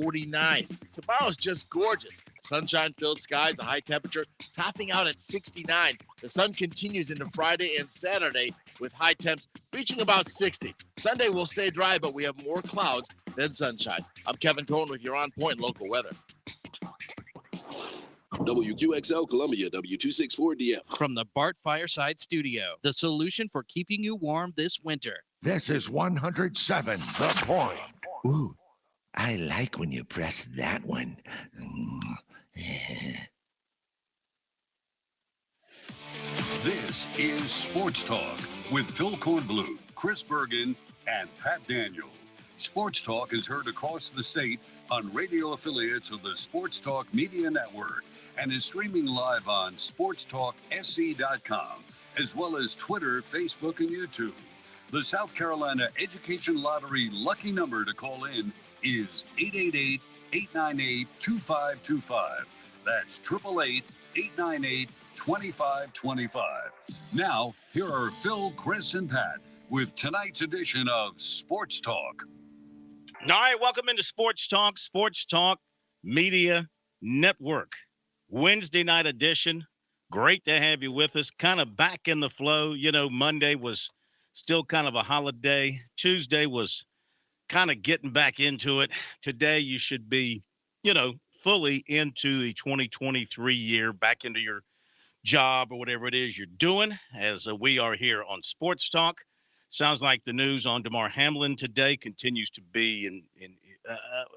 49. Tomorrow's just gorgeous. Sunshine-filled skies, a high temperature topping out at 69. The sun continues into Friday and Saturday with high temps reaching about 60. Sunday will stay dry, but we have more clouds than sunshine. I'm Kevin Cohen with your on-point local weather. WQXL Columbia, W264DF. From the Bart Fireside Studio, the solution for keeping you warm this winter. This is 107 The Point. Ooh, I like when you press that one. This is Sports Talk with Phil Kornblut, Chris Bergen, and Pat Daniel. Sports Talk is heard across the state on radio affiliates of the Sports Talk Media Network and is streaming live on SportsTalkSC.com, as well as Twitter, Facebook, and YouTube. The South Carolina Education Lottery lucky number to call in is 888-898-2525. That's 888-898-2525. Now, here are Phil, Chris, and Pat with tonight's edition of Sports Talk. All right, welcome into Sports Talk Media Network. Wednesday night edition. Great to have you with us. Kind of back in the flow. You know, Monday was still kind of a holiday. Tuesday was kind of getting back into it. Today you should be, fully into the 2023 year, back into your job or whatever it is you're doing, as we are here on Sports Talk. Sounds like the news on DeMar Hamlin today continues to be,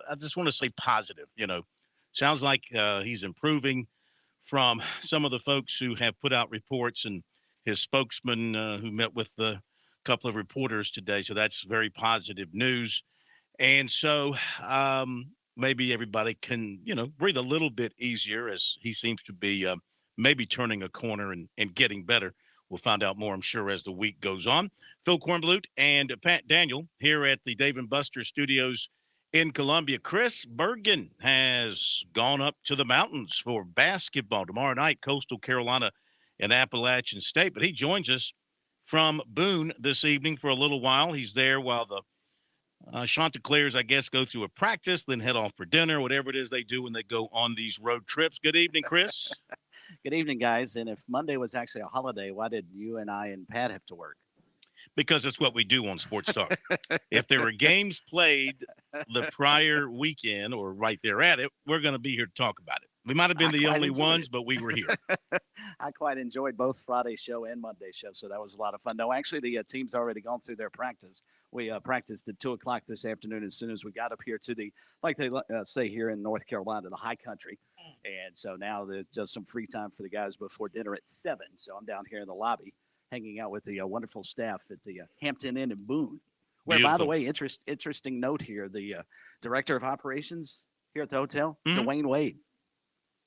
I just want to say positive, Sounds like he's improving from some of the folks who have put out reports and his spokesman who met with the couple of reporters today. So that's very positive news. And so maybe everybody can, breathe a little bit easier as he seems to be maybe turning a corner and getting better. We'll find out more, I'm sure, as the week goes on. Phil Kornblut and Pat Daniel here at the Dave & Buster Studios in Columbia. Chris Bergen has gone up to the mountains for basketball tomorrow night, Coastal Carolina and Appalachian State. But he joins us from Boone this evening for a little while. He's there while the Chanticleers, I guess, go through a practice, then head off for dinner, whatever it is they do when they go on these road trips. Good evening, Chris. Good evening, guys. And if Monday was actually a holiday, why did you and I and Pat have to work? Because it's what we do on Sports Talk. If there were games played the prior weekend or right there at it, we're going to be here to talk about it. We might have been the only ones, but we were here. I quite enjoyed both Friday's show and Monday's show, so that was a lot of fun. No, actually, the team's already gone through their practice. We practiced at 2 o'clock this afternoon as soon as we got up here to the, like they say here in North Carolina, the high country. And so now there's just some free time for the guys before dinner at 7. So I'm down here in the lobby hanging out with the wonderful staff at the Hampton Inn in Boone. Where, beautiful. By the way, interesting note here, the director of operations here at the hotel, Dwayne Wade.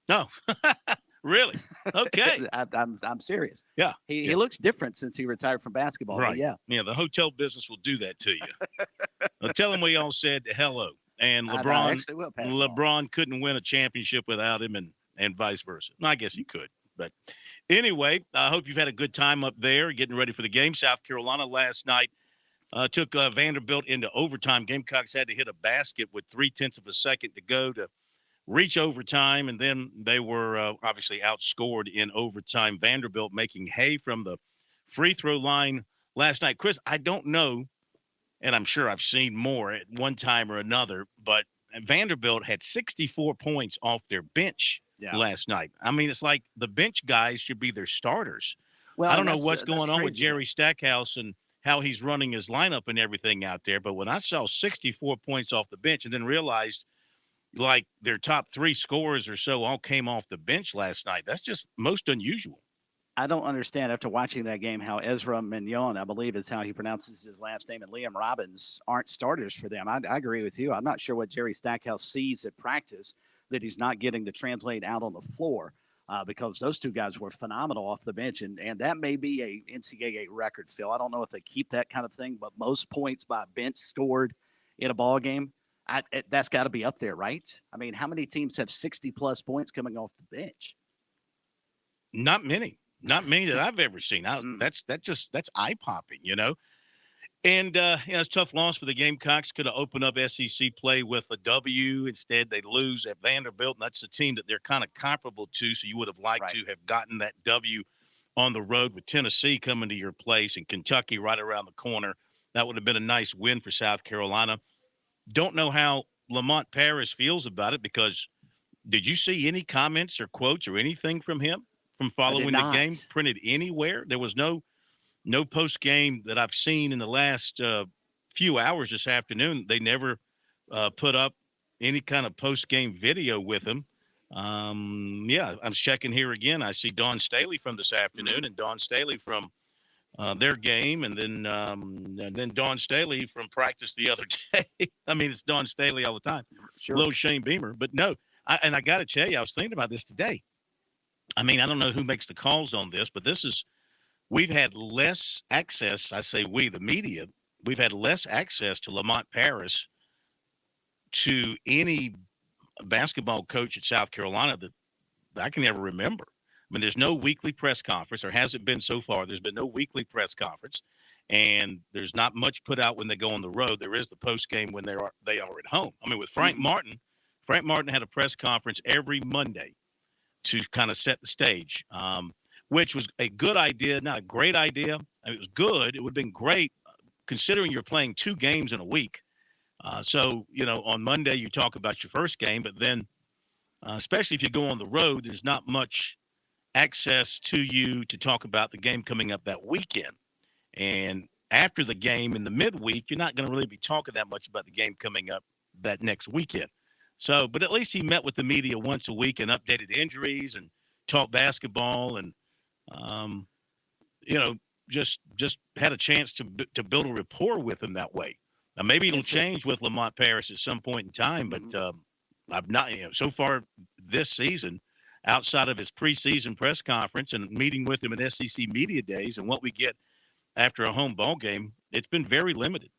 No, really? Okay. I'm serious. Yeah. He looks different since he retired from basketball. Right. Yeah. Yeah, the hotel business will do that to you. Tell him we all said hello. And LeBron couldn't win a championship without him and vice versa. I guess he could. But anyway, I hope you've had a good time up there getting ready for the game. South Carolina last night took Vanderbilt into overtime. Gamecocks had to hit a basket with 0.3 of a second to go to reach overtime, and then they were obviously outscored in overtime. Vanderbilt making hay from the free throw line last night. Chris, I don't know, and I'm sure I've seen more at one time or another, but Vanderbilt had 64 points off their bench last night. I mean, it's like the bench guys should be their starters. Well, I don't know what's going on with Jerry Stackhouse and how he's running his lineup and everything out there, but when I saw 64 points off the bench and then realized like their top 3 scorers or so all came off the bench last night, that's just most unusual. I don't understand after watching that game how Ezra Mignon, I believe is how he pronounces his last name, and Liam Robbins aren't starters for them. I agree with you. I'm not sure what Jerry Stackhouse sees at practice that he's not getting to translate out on the floor because those two guys were phenomenal off the bench. And that may be a NCAA record, Phil. I don't know if they keep that kind of thing, but most points by bench scored in a ball game, that's got to be up there, right? I mean, how many teams have 60-plus points coming off the bench? Not many that I've ever seen. That's eye-popping, And, it's a tough loss for the Gamecocks. Could have opened up SEC play with a W. Instead, they lose at Vanderbilt. And that's a team that they're kind of comparable to. So you would have liked to have gotten that W on the road with Tennessee coming to your place and Kentucky right around the corner. That would have been a nice win for South Carolina. Don't know how Lamont Paris feels about it, because did you see any comments or quotes or anything from him from following the game printed anywhere? There was no post game that I've seen in the last few hours this afternoon. They never put up any kind of post game video with him. I'm checking here again. I see Dawn Staley from this afternoon and Dawn Staley from their game, and then Dawn Staley from practice the other day. I mean, it's Dawn Staley all the time. Sure. Little Shane Beamer, but no. I got to tell you, I was thinking about this today. I mean, I don't know who makes the calls on this, but we've had less access. I say we, the media, we've had less access to Lamont Paris to any basketball coach at South Carolina that I can ever remember. I mean, there's no weekly press conference, or hasn't been so far. There's been no weekly press conference, and there's not much put out when they go on the road. There is the post game when they are at home. I mean, with Frank Martin had a press conference every Monday to kind of set the stage, which was a good idea, not a great idea. I mean, it was good. It would have been great considering you're playing 2 games in a week. So, on Monday you talk about your first game, but then especially if you go on the road, there's not much access to you to talk about the game coming up that weekend. And after the game in the midweek, you're not going to really be talking that much about the game coming up that next weekend. So, but at least he met with the media once a week and updated injuries and talked basketball and, just had a chance to build a rapport with him that way. Now, maybe it'll change with Lamont Paris at some point in time, but I've not, so far this season, outside of his preseason press conference and meeting with him at SEC Media Days and what we get after a home ball game, it's been very limited.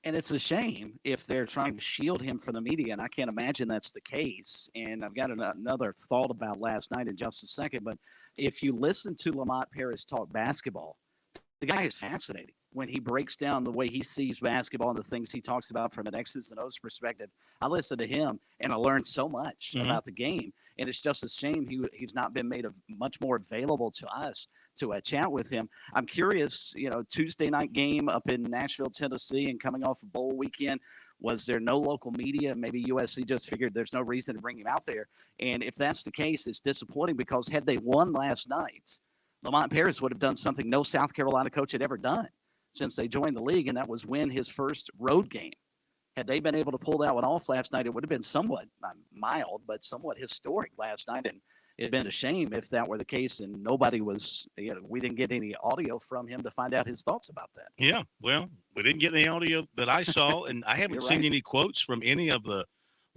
And it's a shame if they're trying to shield him from the media, and I can't imagine that's the case. And I've got another thought about last night in just a second, but if you listen to Lamont Paris talk basketball, the guy is fascinating. When he breaks down the way he sees basketball and the things he talks about from an X's and O's perspective, I listen to him and I learned so much about the game. And it's just a shame he's not been made much more available to us to chat with him. I'm curious, Tuesday night game up in Nashville, Tennessee, and coming off a bowl weekend, was there no local media? Maybe USC just figured there's no reason to bring him out there. And if that's the case, it's disappointing, because had they won last night, Lamont Paris would have done something no South Carolina coach had ever done since they joined the league, and that was win his first road game. Had they been able to pull that one off last night, it would have been somewhat mild, but somewhat historic last night. And it'd been a shame if that were the case and nobody was, we didn't get any audio from him to find out his thoughts about that. Yeah, well, we didn't get any audio that I saw, and I haven't seen any quotes from any of the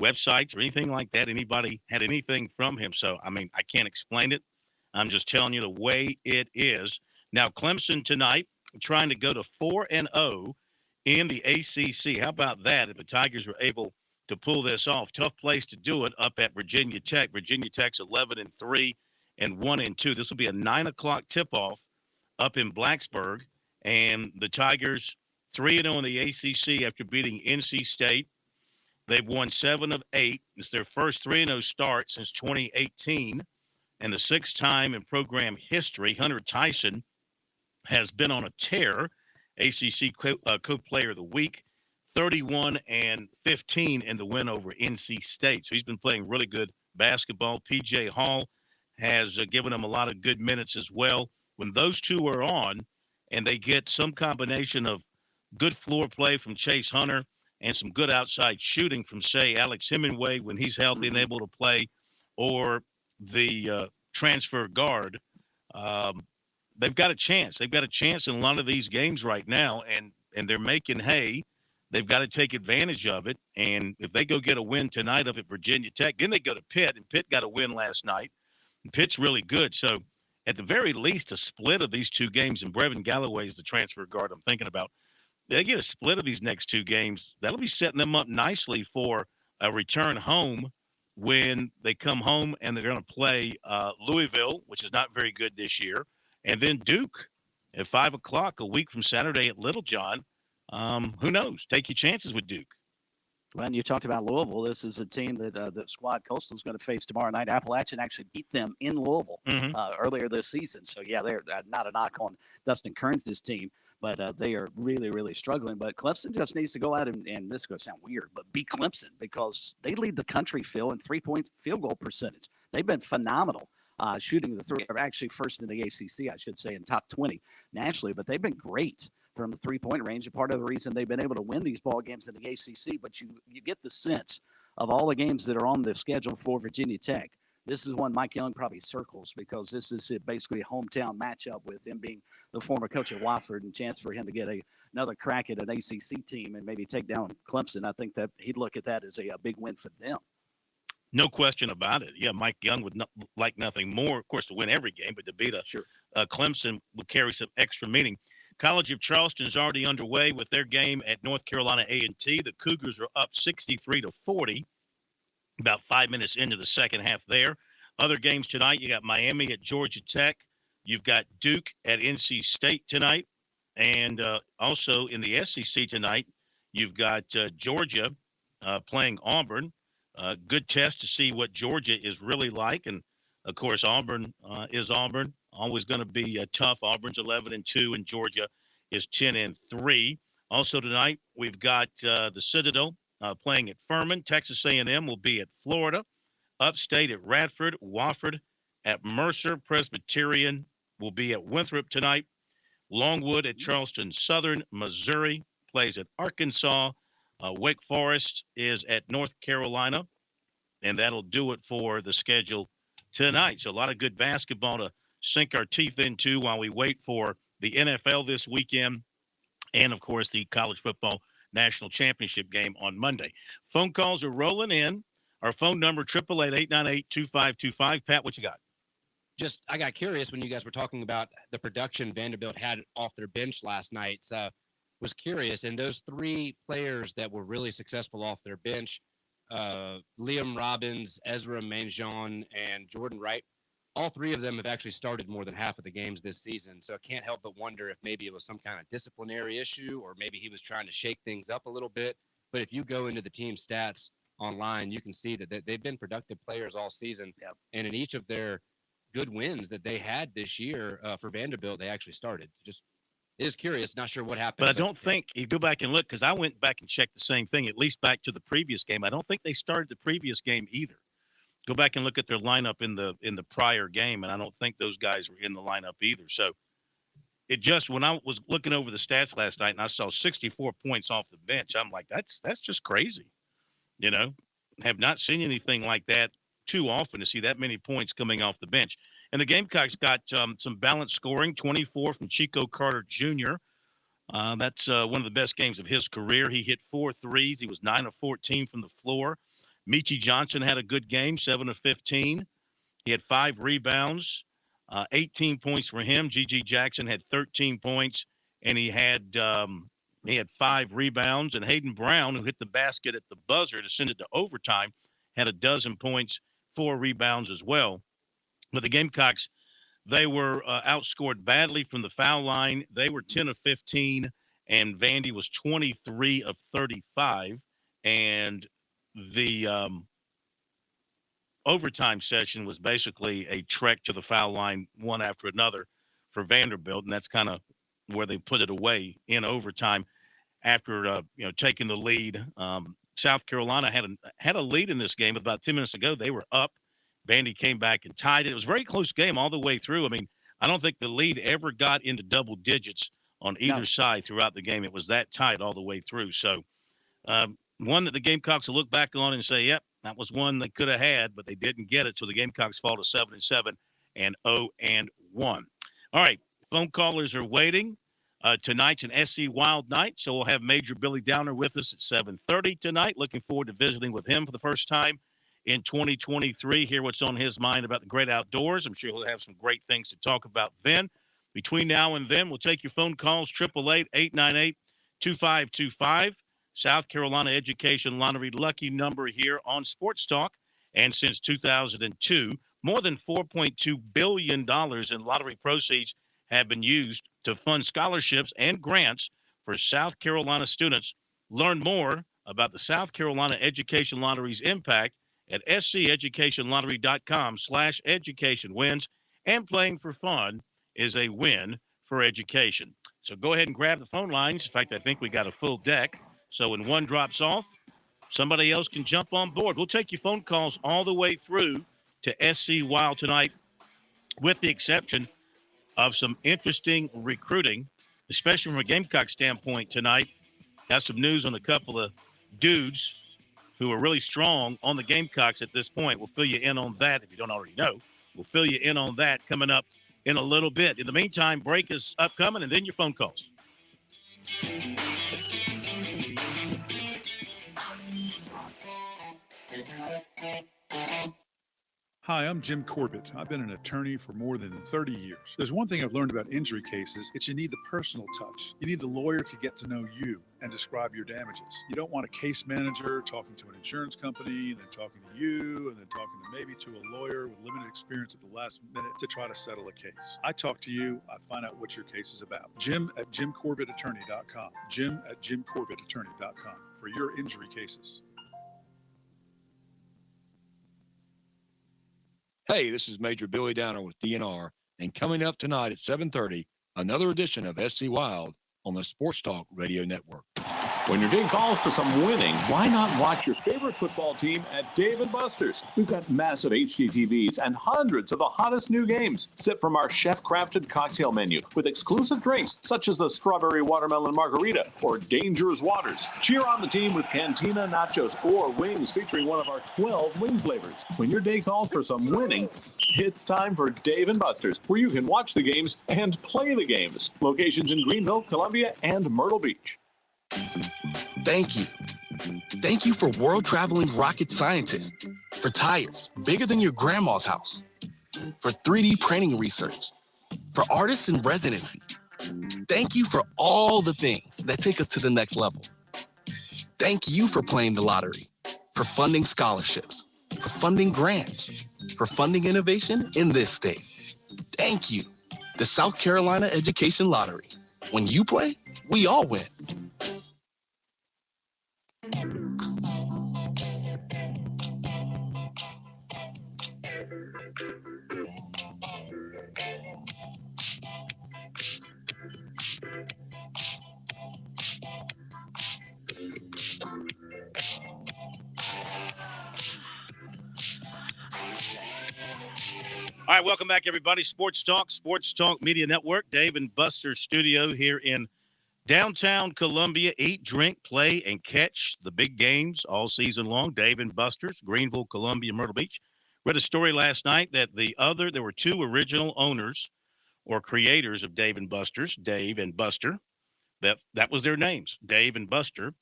websites or anything like that. Anybody had anything from him. So, I mean, I can't explain it. I'm just telling you the way it is. Now, Clemson tonight trying to go to 4-0 in the ACC. How about that if the Tigers were able to pull this off? Tough place to do it up at Virginia Tech. Virginia Tech's 11-3 and 1-2. This will be a 9:00 tip-off up in Blacksburg. And the Tigers 3-0 in the ACC after beating NC State. They've won 7 of 8. It's their first 3-0 start since 2018. And the 6th time in program history. Hunter Tyson has been on a tear. ACC Co-Player of the Week, 31-15 in the win over NC State. So he's been playing really good basketball. P.J. Hall has given him a lot of good minutes as well. When those two are on and they get some combination of good floor play from Chase Hunter and some good outside shooting from, say, Alex Hemingway when he's healthy and able to play, or the transfer guard, they've got a chance. They've got a chance in a lot of these games right now, and they're making hay. They've got to take advantage of it. And if they go get a win tonight up at Virginia Tech, then they go to Pitt, and Pitt got a win last night. And Pitt's really good. So at the very least, a split of these 2 games, and Brevin Galloway is the transfer guard I'm thinking about. They get a split of these next 2 games. That'll be setting them up nicely for a return home when they come home, and they're going to play Louisville, which is not very good this year. And then Duke at 5:00 a week from Saturday at Littlejohn. Who knows? Take your chances with Duke. When you talked about Louisville, this is a team that Squad Coastal is going to face tomorrow night. Appalachian actually beat them in Louisville earlier this season. So, yeah, they're not a knock on Dustin Kearns' team, but they are really, really struggling. But Clemson just needs to go out and this is going to sound weird, but beat Clemson because they lead the country, Phil, in three-point field goal percentage. They've been phenomenal shooting the three, or actually first in the ACC, I should say, in top 20 nationally, but they've been great from the three-point range, and part of the reason they've been able to win these ball games in the ACC. But you get the sense of all the games that are on the schedule for Virginia Tech. This is one Mike Young probably circles because this is basically a hometown matchup with him being the former coach at Wofford and chance for him to get another crack at an ACC team and maybe take down Clemson. I think that he'd look at that as a big win for them. No question about it. Yeah, Mike Young would like nothing more, of course, to win every game, but to beat Clemson would carry some extra meaning. College of Charleston is already underway with their game at North Carolina A&T. The Cougars are up 63-40, about 5 minutes into the second half there. Other games tonight, you got Miami at Georgia Tech. You've got Duke at NC State tonight. And also in the SEC tonight, you've got Georgia playing Auburn. Good test to see what Georgia is really like. And, of course, Auburn is Auburn. Always going to be tough. Auburn's 11-2, and Georgia is 10-3. Also tonight, we've got the Citadel playing at Furman. Texas A&M will be at Florida. Upstate at Radford. Wofford at Mercer. Presbyterian will be at Winthrop tonight. Longwood at Charleston Southern. Missouri plays at Arkansas. Wake Forest is at North Carolina. And that'll do it for the schedule tonight. So a lot of good basketball to sink our teeth into while we wait for the NFL this weekend and, of course, the college football national championship game on Monday. Phone calls are rolling in. Our phone number, 888-898-2525. Pat, what you got? I got curious when you guys were talking about the production Vanderbilt had off their bench last night. Was curious, and those three players that were really successful off their bench, Liam Robbins, Ezra Manjon, and Jordan Wright, all three of them have actually started more than half of the games this season. So I can't help but wonder if maybe it was some kind of disciplinary issue or maybe he was trying to shake things up a little bit. But if you go into the team stats online, you can see that they've been productive players all season. Yep. And in each of their good wins that they had this year for Vanderbilt, they actually started. Just is curious, not sure what happened. But I don't think you go back and look, because I went back and checked the same thing, at least back to the previous game. I don't think they started the previous game either. Go back and look at their lineup in the prior game, and I don't think those guys were in the lineup either. So it just, when I was looking over the stats last night and I saw 64 points off the bench, I'm like, that's just crazy. You know, have not seen anything like that too often to see that many points coming off the bench. And the Gamecocks got some balanced scoring, 24 from Chico Carter Jr. That's one of the best games of his career. He hit 4 threes. He was 9 of 14 from the floor. Michi Johnson had a good game, 7 of 15. He had 5 rebounds, 18 points for him. G.G. Jackson had 13 points, and he had 5 rebounds. And Hayden Brown, who hit the basket at the buzzer to send it to overtime, had a dozen points, 4 rebounds as well. But the Gamecocks, they were outscored badly from the foul line. They were 10 of 15, and Vandy was 23 of 35. And the overtime session was basically a trek to the foul line one after another for Vanderbilt, and that's kind of where they put it away in overtime after taking the lead. South Carolina had a lead in this game about 10 minutes ago. They were up. Vandy came back and tied it. It was a very close game all the way through. I mean, I don't think the lead ever got into double digits on either side throughout the game. It was that tight all the way through. So one that the Gamecocks will look back on and say, yep, that was one they could have had, but they didn't get it. So the Gamecocks fall to 7-7 and 0-1. All right, phone callers are waiting. Tonight's an SC Wild night, so we'll have Major Billy Downer with us at 7:30 tonight. Looking forward to visiting with him for the first time in 2023. Hear what's on his mind about the great outdoors. I'm sure he'll have some great things to talk about then. Between now and then, we'll take your phone calls, 888-898-2525. South Carolina Education Lottery lucky number here on Sports Talk. And since 2002, more than $4.2 billion in lottery proceeds have been used to fund scholarships and grants for South Carolina students. Learn more about the South Carolina Education Lottery's impact at sceducationlottery.com/education. Wins and playing for fun is a win for education. So go ahead and grab the phone lines. In fact, I think we got a full deck. So when one drops off, somebody else can jump on board. We'll take your phone calls all the way through to SC Wild tonight, with the exception of some interesting recruiting, especially from a Gamecock standpoint tonight. Got some news on a couple of dudes who are really strong on the Gamecocks at this point. We'll fill you in on that if you don't already know. We'll fill you in on that coming up in a little bit. In the meantime, break is upcoming, and then your phone calls. Hi, I'm Jim Corbett. I've been an attorney for more than 30 years. There's one thing I've learned about injury cases. It's you need the personal touch. You need the lawyer to get to know you and describe your damages. You don't want a case manager talking to an insurance company, then talking to you, and then talking to maybe to a lawyer with limited experience at the last minute to try to settle a case. I talk to you, I find out what your case is about. Jim at JimCorbettAttorney.com. Jim at JimCorbettAttorney.com for your injury cases. Hey, this is Major Billy Downer with DNR, and coming up tonight at 7:30, another edition of SC Wild on the Sports Talk Radio Network. When your day calls for some winning, why not watch your favorite football team at Dave & Buster's? We've got massive HD TVs and hundreds of the hottest new games. Sip from our chef-crafted cocktail menu with exclusive drinks such as the Strawberry Watermelon Margarita or Dangerous Waters. Cheer on the team with Cantina Nachos or wings featuring one of our 12 wing flavors. When your day calls for some winning, it's time for Dave & Buster's, where you can watch the games and play the games. Locations in Greenville, Columbia, and Myrtle Beach. Thank you. Thank you for world-traveling rocket scientists, for tires bigger than your grandma's house, for 3D printing research, for artists in residency. Thank you for all the things that take us to the next level. Thank you for playing the lottery, for funding scholarships, for funding grants, for funding innovation in this state. Thank you. The South Carolina Education Lottery. When you play, we all win. All right, welcome back, everybody. Sports Talk Media Network. Dave and Buster's studio here in downtown Columbia. Eat, drink, play, and catch the big games all season long. Dave and Buster's, Greenville, Columbia, Myrtle Beach. Read a story last night that there were two original owners or creators of Dave and Buster's, Dave and Buster. That was their names, Dave and Buster.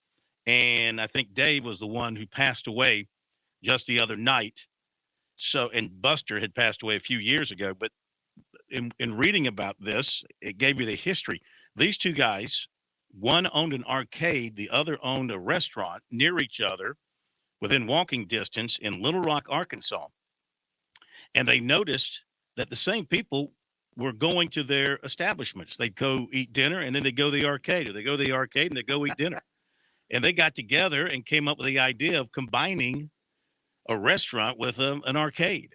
And I think Dave was the one who passed away just the other night. So, and Buster had passed away a few years ago, but in reading about this, it gave you the history. These two guys, one owned an arcade, the other owned a restaurant near each other within walking distance in Little Rock, Arkansas. And they noticed that the same people were going to their establishments. They'd go eat dinner and then they'd go to the arcade, or they go to the arcade and they'd go eat dinner. And they got together and came up with the idea of combining a restaurant with an arcade.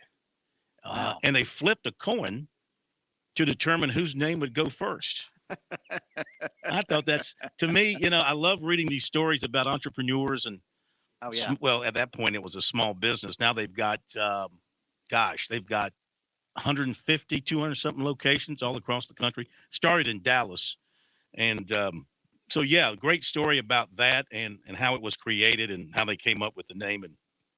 Wow. And they flipped a coin to determine whose name would go first. I thought that's, to me, I love reading these stories about entrepreneurs and, well, at that point it was a small business. Now they've got, they've got 150, 200 something locations all across the country. Started in Dallas. And so, yeah, great story about that and how it was created and how they came up with the name. And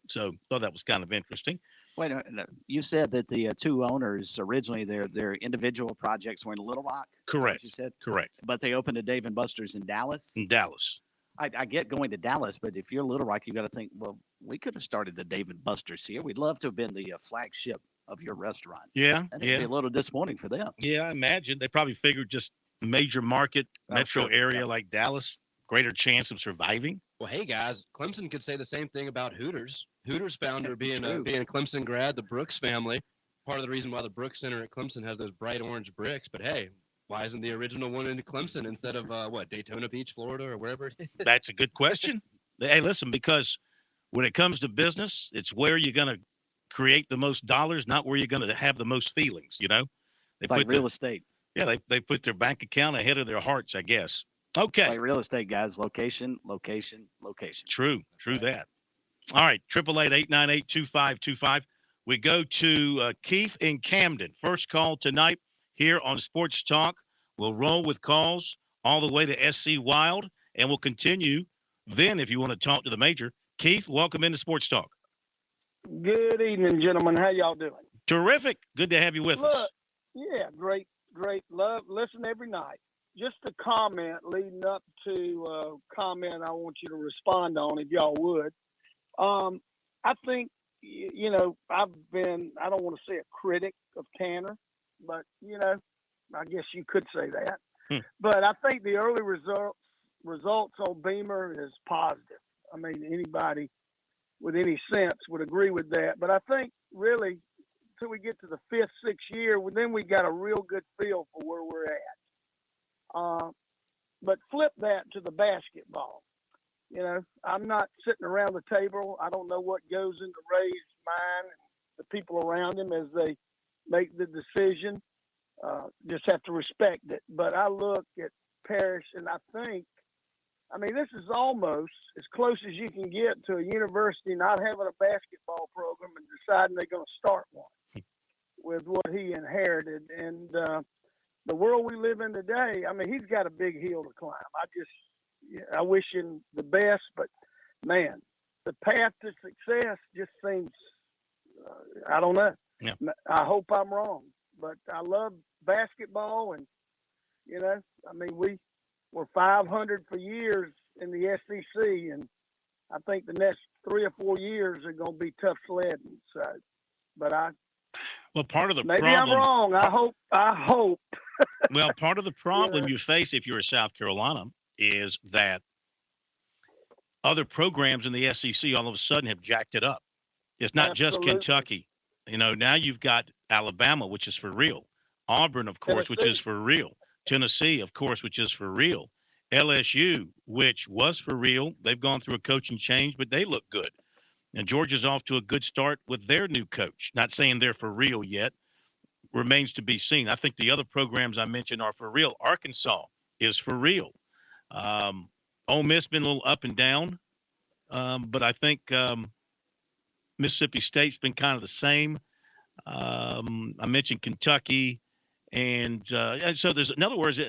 so thought that was kind of interesting. Wait a minute. You said that the two owners originally their individual projects were in Little Rock. Correct. You said correct. But they opened a Dave and Buster's in Dallas. In Dallas. I get going to Dallas, but if you're Little Rock, you got to think, well, we could have started the Dave and Buster's here. We'd love to have been the flagship of your restaurant. Yeah. That'd be a little disappointing for them. Yeah, I imagine they probably figured just major market metro area like Dallas, greater chance of surviving. Well, hey guys, Clemson could say the same thing about Hooters. Hooters founder being a Clemson grad, the Brooks family. Part of the reason why the Brooks Center at Clemson has those bright orange bricks. But hey, Why isn't the original one in Clemson instead of Daytona Beach, Florida, or wherever it is? That's a good question. Hey, listen, because when it comes to business, it's where you're going to create the most dollars, not where you're going to have the most feelings. It's like real estate. Yeah, they put their bank account ahead of their hearts, I guess. Okay. Like real estate, guys. Location, location, location. True that. All right, 888-898-2525. We go to Keith in Camden. First call tonight here on Sports Talk. We'll roll with calls all the way to SC Wild, and we'll continue then if you want to talk to the major. Keith, welcome into Sports Talk. Good evening, gentlemen. How y'all doing? Terrific. Good to have you with us. Yeah, great. Listen every night. Just a comment leading up to a comment I want you to respond on, if y'all would. I think, I've been, I don't want to say a critic of Tanner, but, I guess you could say that. But I think the early results on Beamer is positive. I mean, anybody with any sense would agree with that. But I think really until we get to the 5th, 6th year, then we got a real good feel for where we're at. But flip that to the basketball. I'm not sitting around the table. I don't know what goes into Ray's mind and the people around him as they make the decision. Just have to respect it. But I look at Parrish and I think, this is almost as close as you can get to a university not having a basketball program and deciding they're going to start one with what he inherited. And the world we live in today, he's got a big hill to climb. I wish him the best, but man, the path to success just seems, I don't know. Yeah. I hope I'm wrong, but I love basketball and, we were 500 for years in the SEC, and I think the next 3 or 4 years are going to be tough sledding. So, but part of the maybe problem, I'm wrong. I hope. Well, part of the problem you face if you're a South Carolina is that other programs in the SEC all of a sudden have jacked it up. It's not just Kentucky. Now you've got Alabama, which is for real. Auburn, of course, which is for real. Tennessee, of course, which is for real. LSU, which was for real. They've gone through a coaching change, but they look good. And Georgia's off to a good start with their new coach. Not saying they're for real yet. Remains to be seen. I think the other programs I mentioned are for real. Arkansas is for real. Ole Miss been a little up and down, but I think Mississippi State's been kind of the same. I mentioned Kentucky. And so there's, in other words,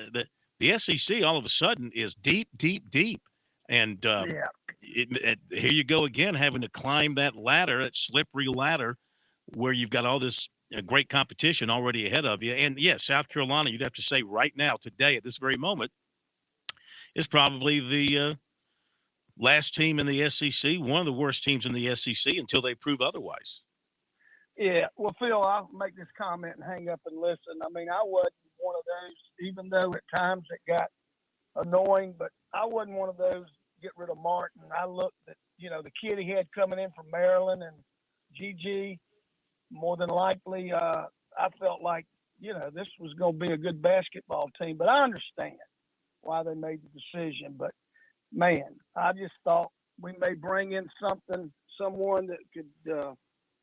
the SEC all of a sudden is deep, deep, deep. And here you go again, having to climb that ladder, that slippery ladder, where you've got all this great competition already ahead of you. And yes, South Carolina, you'd have to say right now, today, at this very moment, is probably the last team in the SEC, one of the worst teams in the SEC until they prove otherwise. Yeah, well, Phil, I'll make this comment and hang up and listen. I wasn't one of those, even though at times it got annoying, but I wasn't one of those get rid of Martin. I looked at, the kid he had coming in from Maryland and GG, more than likely, I felt like, this was going to be a good basketball team. But I understand why they made the decision. But, man, I just thought we may bring in someone that could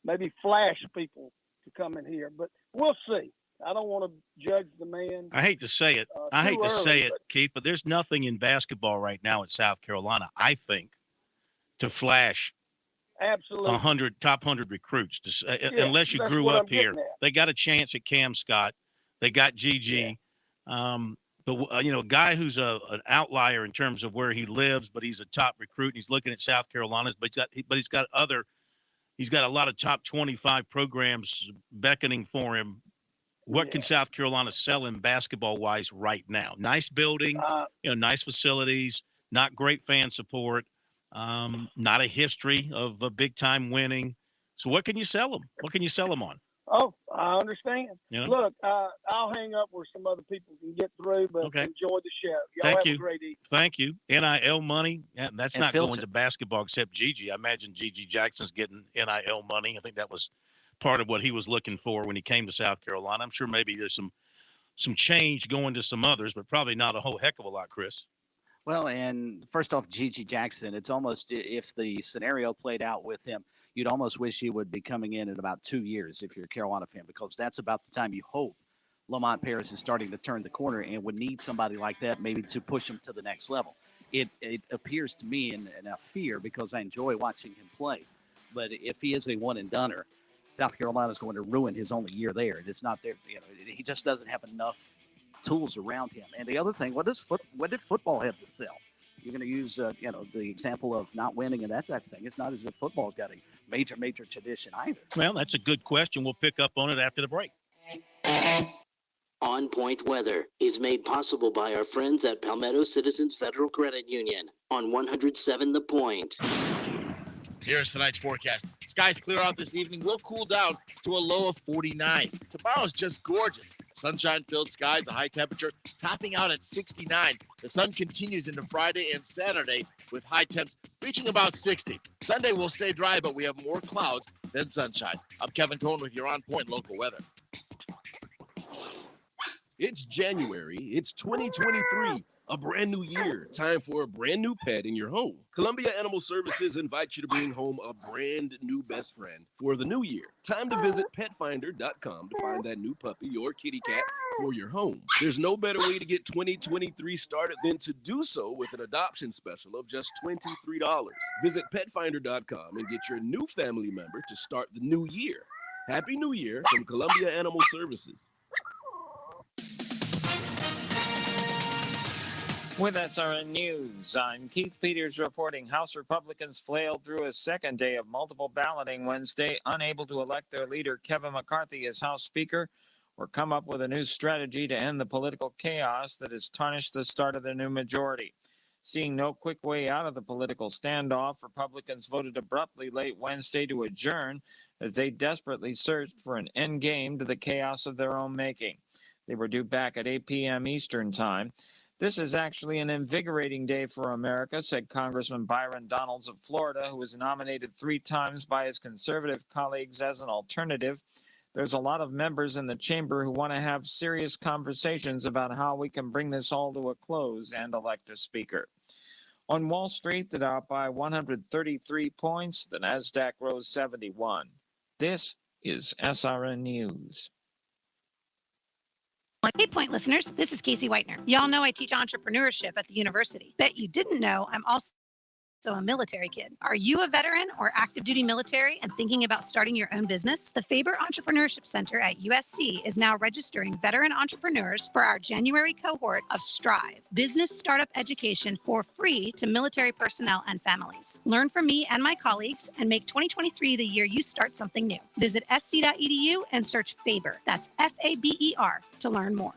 maybe flash people to come in here, but we'll see. I don't want to judge the man. I hate to say it, Keith, but there's nothing in basketball right now at South Carolina, I think, to flash absolutely 100 top 100 recruits. Unless you grew up here, they got a chance at Cam Scott. They got GG. But a guy who's an outlier in terms of where he lives, but he's a top recruit. And he's looking at South Carolina, but he's got a lot of top 25 programs beckoning for him. What can South Carolina sell him basketball-wise right now? Nice building, nice facilities, not great fan support, not a history of a big-time winning. So what can you sell them? What can you sell them on? Oh, I understand. Look, I'll hang up where some other people can get through, but enjoy the show. Y'all have a great evening. Thank you. NIL money, that's not going to basketball except Gigi. I imagine Gigi Jackson's getting NIL money. I think that was part of what he was looking for when he came to South Carolina. I'm sure maybe there's some some change going to some others, but probably not a whole heck of a lot, Chris. Well, and first off, Gigi Jackson, it's almost if the scenario played out with him, you'd almost wish he would be coming in about 2 years if you're a Carolina fan, because that's about the time you hope Lamont Paris is starting to turn the corner and would need somebody like that maybe to push him to the next level. It appears to me, and I fear because I enjoy watching him play, but if he is a one-and-doneer, South Carolina is going to ruin his only year there. And it's not there. He just doesn't have enough tools around him. And the other thing, what did football have to sell? You're going to use, the example of not winning and that type of thing. It's not as if football's got a major tradition either. Well, that's a good question. We'll pick up on it after the break. On Point Weather is made possible by our friends at Palmetto Citizens Federal Credit Union on 107 The Point. Here's tonight's forecast. Skies clear out this evening. Will cool down to a low of 49. Tomorrow's just gorgeous. Sunshine-filled skies, a high temperature topping out at 69. The sun continues into Friday and Saturday with high temps reaching about 60. Sunday will stay dry, but we have more clouds than sunshine. I'm Kevin Cohen with your On Point local weather. It's January. It's 2023. A brand new year. Time for a brand new pet in your home. Columbia Animal Services invites you to bring home a brand new best friend for the new year. Time to visit petfinder.com to find that new puppy or kitty cat for your home. There's no better way to get 2023 started than to do so with an adoption special of just $23. Visit petfinder.com and get your new family member to start the new year. Happy New Year from Columbia Animal Services. With SRN News, I'm Keith Peters reporting House Republicans flailed through a second day of multiple balloting Wednesday, unable to elect their leader Kevin McCarthy as House Speaker or come up with a new strategy to end the political chaos that has tarnished the start of their new majority. Seeing no quick way out of the political standoff, Republicans voted abruptly late Wednesday to adjourn as they desperately searched for an end game to the chaos of their own making. They were due back at 8 p.m. Eastern Time. This is actually an invigorating day for America, said Congressman Byron Donalds of Florida, who was nominated 3 times by his conservative colleagues as an alternative. There's a lot of members in the chamber who want to have serious conversations about how we can bring this all to a close and elect a speaker. On Wall Street, the Dow up by 133 points. The Nasdaq rose 71. This is SRN News. Hey, Point listeners, this is Casey Whitener. Y'all know I teach entrepreneurship at the university. Bet you didn't know I'm also a military kid. Are you a veteran or active duty military and thinking about starting your own business? The Faber Entrepreneurship Center at USC is now registering veteran entrepreneurs for our January cohort of Strive, business startup education for free to military personnel and families. Learn from me and my colleagues and make 2023 the year you start something new. Visit sc.edu and search Faber. That's FABER to learn more.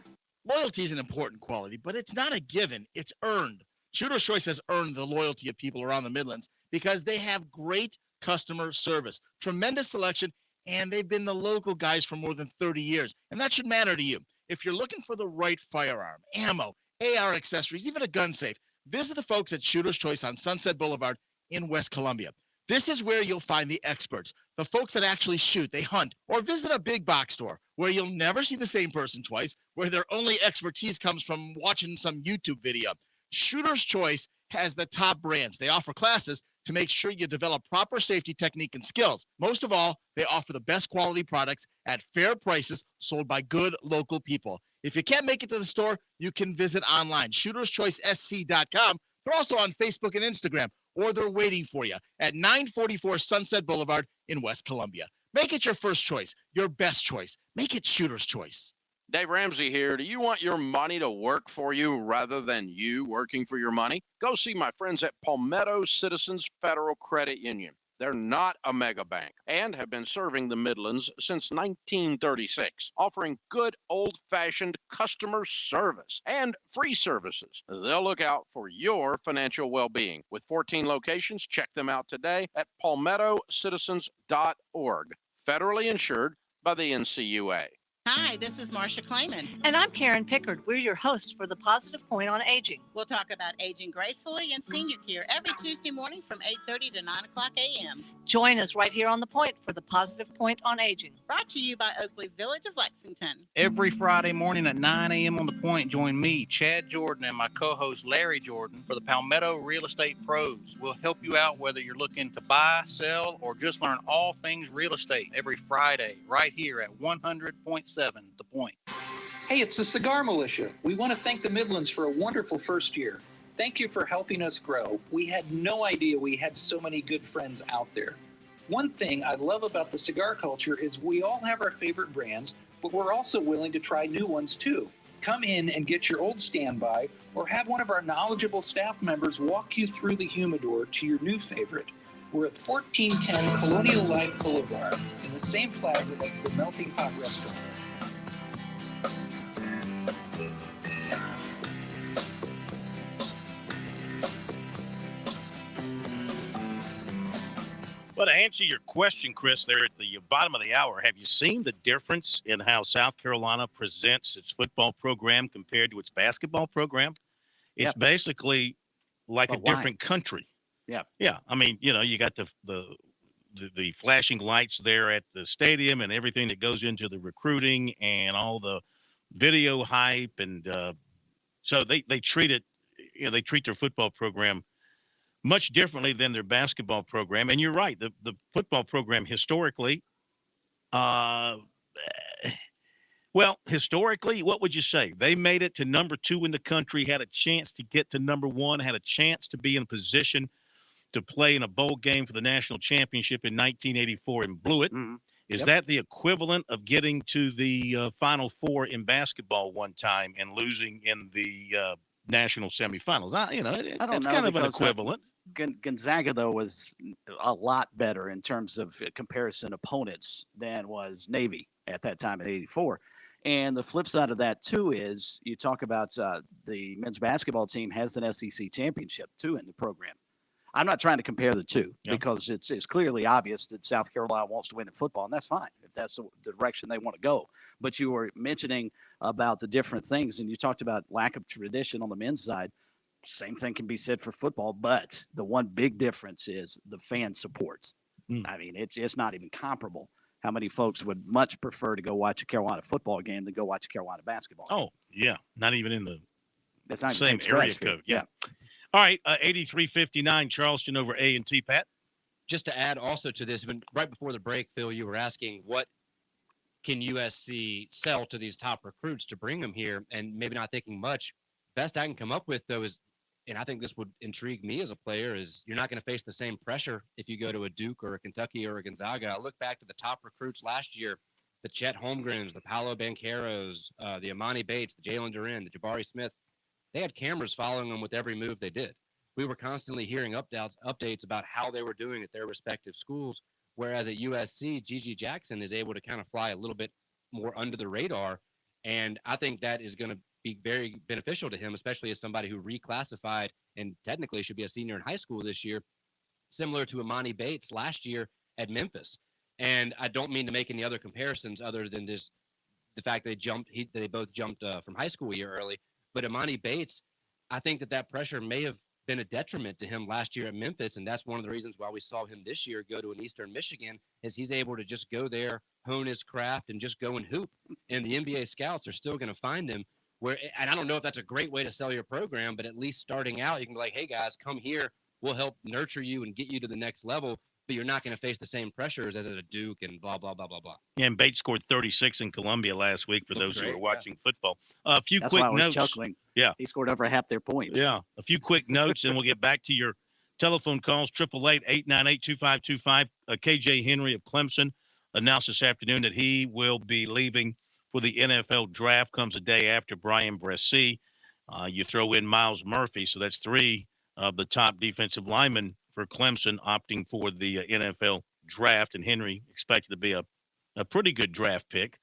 Loyalty is an important quality, but it's not a given. It's earned. Shooter's Choice has earned the loyalty of people around the Midlands because they have great customer service, tremendous selection, and they've been the local guys for more than 30 years. And that should matter to you. If you're looking for the right firearm, ammo, AR accessories, even a gun safe, visit the folks at Shooter's Choice on Sunset Boulevard in West Columbia. This is where you'll find the experts, the folks that actually shoot, they hunt, or visit a big box store where you'll never see the same person twice, where their only expertise comes from watching some YouTube video. Shooter's Choice has the top brands. They offer classes to make sure you develop proper safety technique and skills. Most of all, they offer the best quality products at fair prices sold by good local people. If you can't make it to the store, you can visit online, shooterschoicesc.com. They're also on Facebook and Instagram, or they're waiting for you at 944 Sunset Boulevard in West Columbia. Make it your first choice, your best choice. Make it Shooter's Choice. Dave Ramsey here. Do you want your money to work for you rather than you working for your money? Go see my friends at Palmetto Citizens Federal Credit Union. They're not a mega bank and have been serving the Midlands since 1936, offering good old-fashioned customer service and free services. They'll look out for your financial well-being. With 14 locations, check them out today at palmettocitizens.org. Federally insured by the NCUA. Hi, this is Marcia Clayman. And I'm Karen Pickard. We're your hosts for the Positive Point on Aging. We'll talk about aging gracefully and senior care every Tuesday morning from 8:30 to 9 o'clock a.m. Join us right here on The Point for the Positive Point on Aging. Brought to you by Oakley Village of Lexington. Every Friday morning at 9 a.m. on The Point, join me, Chad Jordan, and my co-host Larry Jordan for the Palmetto Real Estate Pros. We'll help you out whether you're looking to buy, sell, or just learn all things real estate every Friday right here at 100.7 The Point. Hey, it's the Cigar Militia. We want to thank the Midlands for a wonderful first year. Thank you for helping us grow. We had no idea we had so many good friends out there. One thing I love about the cigar culture is we all have our favorite brands, but we're also willing to try new ones too. Come in and get your old standby or have one of our knowledgeable staff members walk you through the humidor to your new favorite. We're at 1410 Colonial Life Boulevard in the same plaza as the Melting Pot Restaurant. Well, to answer your question, Chris, there at the bottom of the hour, have you seen the difference in how South Carolina presents its football program compared to its basketball program? It's basically like a different country. Yeah. Yeah. I mean, you got the flashing lights there at the stadium and everything that goes into the recruiting and all the video hype. And so they treat it, they treat their football program much differently than their basketball program. And you're right. The football program historically, historically, what would you say? They made it to number 2 in the country, had a chance to get to number 1, had a chance to be in a position to play in a bowl game for the national championship in 1984 and blew it. Mm-hmm. Is that the equivalent of getting to the Final Four in basketball one time and losing in the national semifinals? I don't that's know, kind of an because, equivalent. Gonzaga, though, was a lot better in terms of comparison opponents than was Navy at that time in '84. And the flip side of that, too, is you talk about the men's basketball team has an SEC championship, too, in the program. I'm not trying to compare the two because it's clearly obvious that South Carolina wants to win in football, and that's fine if that's the direction they want to go. But you were mentioning about the different things, and you talked about lack of tradition on the men's side. Same thing can be said for football, but the one big difference is the fan support. I mean, it's not even comparable. How many folks would much prefer to go watch a Carolina football game than go watch a Carolina basketball game? Oh, yeah. Not even in the That's not same area code. Yeah. All right. 83-59 Charleston over A&T, Pat. Just to add also to this, right before the break, Phil, you were asking what can USC sell to these top recruits to bring them here, and maybe not thinking much. Best I can come up with, though, is, and I think this would intrigue me as a player, is you're not going to face the same pressure if you go to a Duke or a Kentucky or a Gonzaga. I look back to the top recruits last year, the Chet Holmgrens, the Paolo Bancheros, the Amani Bates, the Jalen Duren, the Jabari Smiths. They had cameras following them with every move they did. We were constantly hearing updates about how they were doing at their respective schools, whereas at USC, Gigi Jackson is able to kind of fly a little bit more under the radar, and I think that is going to be very beneficial to him, especially as somebody who reclassified and technically should be a senior in high school this year, similar to Amani Bates last year at Memphis. And I don't mean to make any other comparisons other than just the fact that they both jumped from high school a year early. But Amani Bates, I think that pressure may have been a detriment to him last year at Memphis, and that's one of the reasons why we saw him this year go to an Eastern Michigan, is he's able to just go there, hone his craft, and just go and hoop. And the NBA scouts are still going to find him. And I don't know if that's a great way to sell your program, but at least starting out, you can be like, hey, guys, come here. We'll help nurture you and get you to the next level, but you're not going to face the same pressures as at a Duke and blah, blah, blah, blah, blah. Yeah, and Bates scored 36 in Columbia last week for those who are watching football. A few That's quick why I was notes. chuckling. Yeah. He scored over half their points. Yeah. A few quick notes, and we'll get back to your telephone calls. 888-898-2525. KJ Henry of Clemson announced this afternoon that he will be leaving for the NFL draft. Comes a day after Brian Bresee. You throw in Miles Murphy, so that's 3 of the top defensive linemen for Clemson opting for the NFL draft, and Henry expected to be a pretty good draft pick.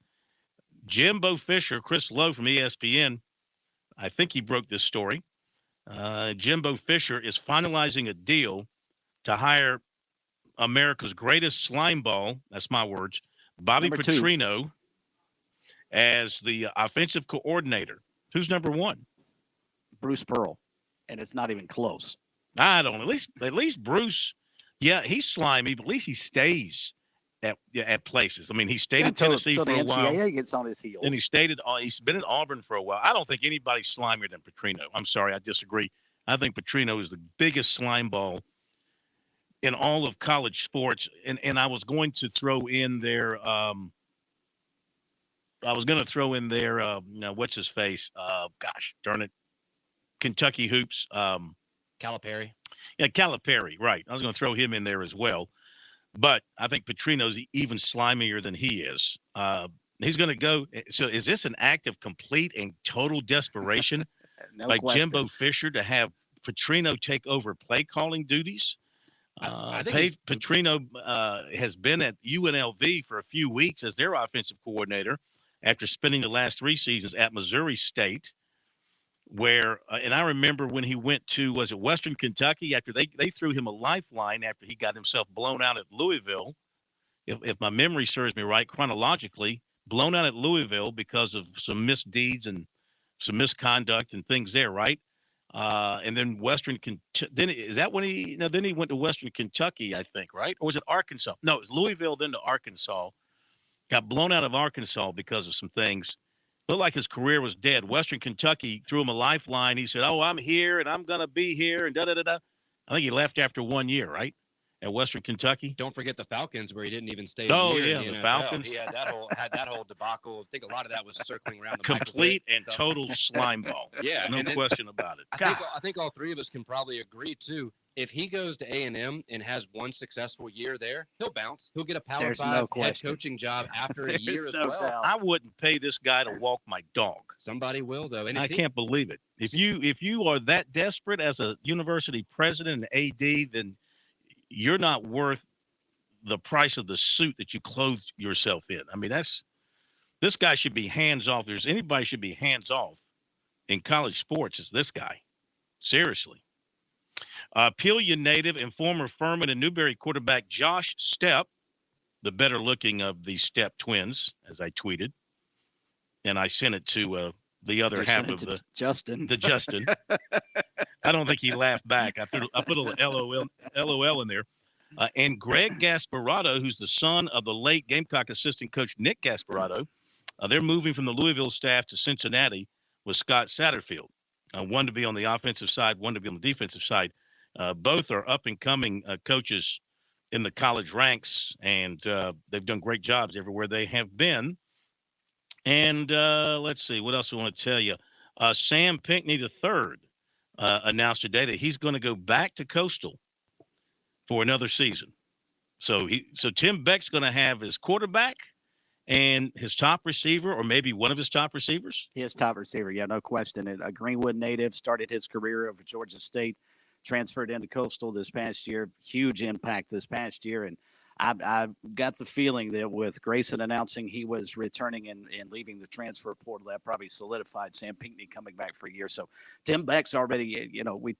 Jimbo Fisher, Chris Lowe from ESPN, I think he broke this story. Jimbo Fisher is finalizing a deal to hire America's greatest slime ball, that's my words, Bobby Petrino, as the offensive coordinator. Who's number one? Bruce Pearl, and it's not even close. I don't know. At least Bruce, yeah, he's slimy, but at least he stays at places. I mean, he stayed at Tennessee for a while. NCAA gets on his heels. And he's been at Auburn for a while. I don't think anybody's slimier than Petrino. I'm sorry, I disagree. I think Petrino is the biggest slime ball in all of college sports. And I was going to throw in there what's his face? Gosh, darn it. Kentucky hoops. Calipari. Yeah, Calipari, right. I was going to throw him in there as well. But I think Petrino's even slimier than he is. He's going to go. So is this an act of complete and total desperation by Jimbo Fisher to have Petrino take over play calling duties? Petrino has been at UNLV for a few weeks as their offensive coordinator after spending the last 3 seasons at Missouri State, where and I remember when he went to, was it Western Kentucky, after they threw him a lifeline after he got himself blown out at Louisville, if my memory serves me right, chronologically, blown out at Louisville because of some misdeeds and some misconduct and things there, right? And then then he went to Western Kentucky, I think, right? Or was it Arkansas? No, it was Louisville, then to Arkansas. Got blown out of Arkansas because of some things. Looked like his career was dead. Western Kentucky threw him a lifeline. He said, I'm here and I'm going to be here and da-da-da-da. I think he left after 1 year, right, at Western Kentucky. Don't forget the Falcons, where he didn't even stay. Oh, yeah, the Falcons. He had that whole debacle. I think a lot of that was circling around the complete and total slime ball. Yeah, no question about it. I think all three of us can probably agree, too. If he goes to A&M and has one successful year there, he'll bounce. He'll get a Power 5 head coaching job after a year as well. doubt. I wouldn't pay this guy to walk my dog. Somebody will, though. And I can't believe it. If you are that desperate as a university president and AD, then you're not worth the price of the suit that you clothe yourself in. I mean, this guy should be hands off. If there's anybody should be hands off in college sports, it's this guy. Seriously. Peoria native and former Furman and Newberry quarterback Josh Stepp, the better looking of the Stepp twins, as I tweeted, and I sent it to the other half of the Justin. The Justin. I don't think he laughed back. I put a little LOL in there. And Greg Gasparotto, who's the son of the late Gamecock assistant coach Nick Gasparotto, they're moving from the Louisville staff to Cincinnati with Scott Satterfield. One to be on the offensive side, one to be on the defensive side. Both are up-and-coming coaches in the college ranks, and they've done great jobs everywhere they have been. And let's see, what else I want to tell you. Sam Pinckney III announced today that he's going to go back to Coastal for another season. So Tim Beck's going to have his quarterback and his top receiver, or maybe one of his top receivers? His top receiver, yeah, no question. A Greenwood native, started his career over Georgia State, transferred into Coastal this past year. Huge impact this past year. And I got the feeling that with Grayson announcing he was returning and leaving the transfer portal, that probably solidified Sam Pinckney coming back for a year. So Tim Beck's already, we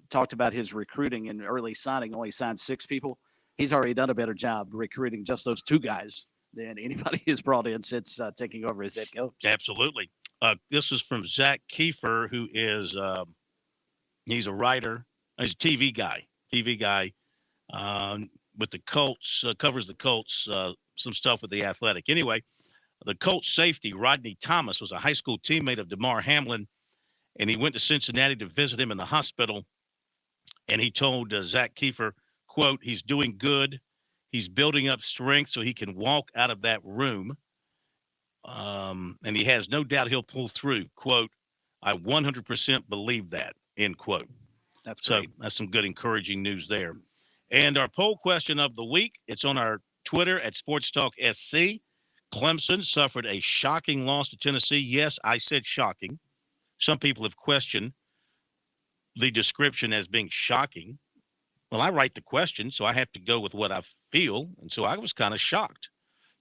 talked about his recruiting and early signing, only signed 6 people. He's already done a better job recruiting just those 2 guys than anybody has brought in since taking over as head coach. Absolutely. This is from Zach Kiefer, who is he's a writer. He's a TV guy with the Colts, covers the Colts, some stuff with the Athletic. Anyway, the Colts safety, Rodney Thomas, was a high school teammate of DeMar Hamlin, and he went to Cincinnati to visit him in the hospital. And he told Zach Kiefer, quote, he's doing good. He's building up strength so he can walk out of that room. And he has no doubt he'll pull through. Quote, I 100% believe that, end quote. That's great. So that's some good encouraging news there. And our poll question of the week, it's on our Twitter at SportsTalkSC. Clemson suffered a shocking loss to Tennessee. Yes, I said shocking. Some people have questioned the description as being shocking. Well, I write the question, so I have to go with what I feel. And so I was kind of shocked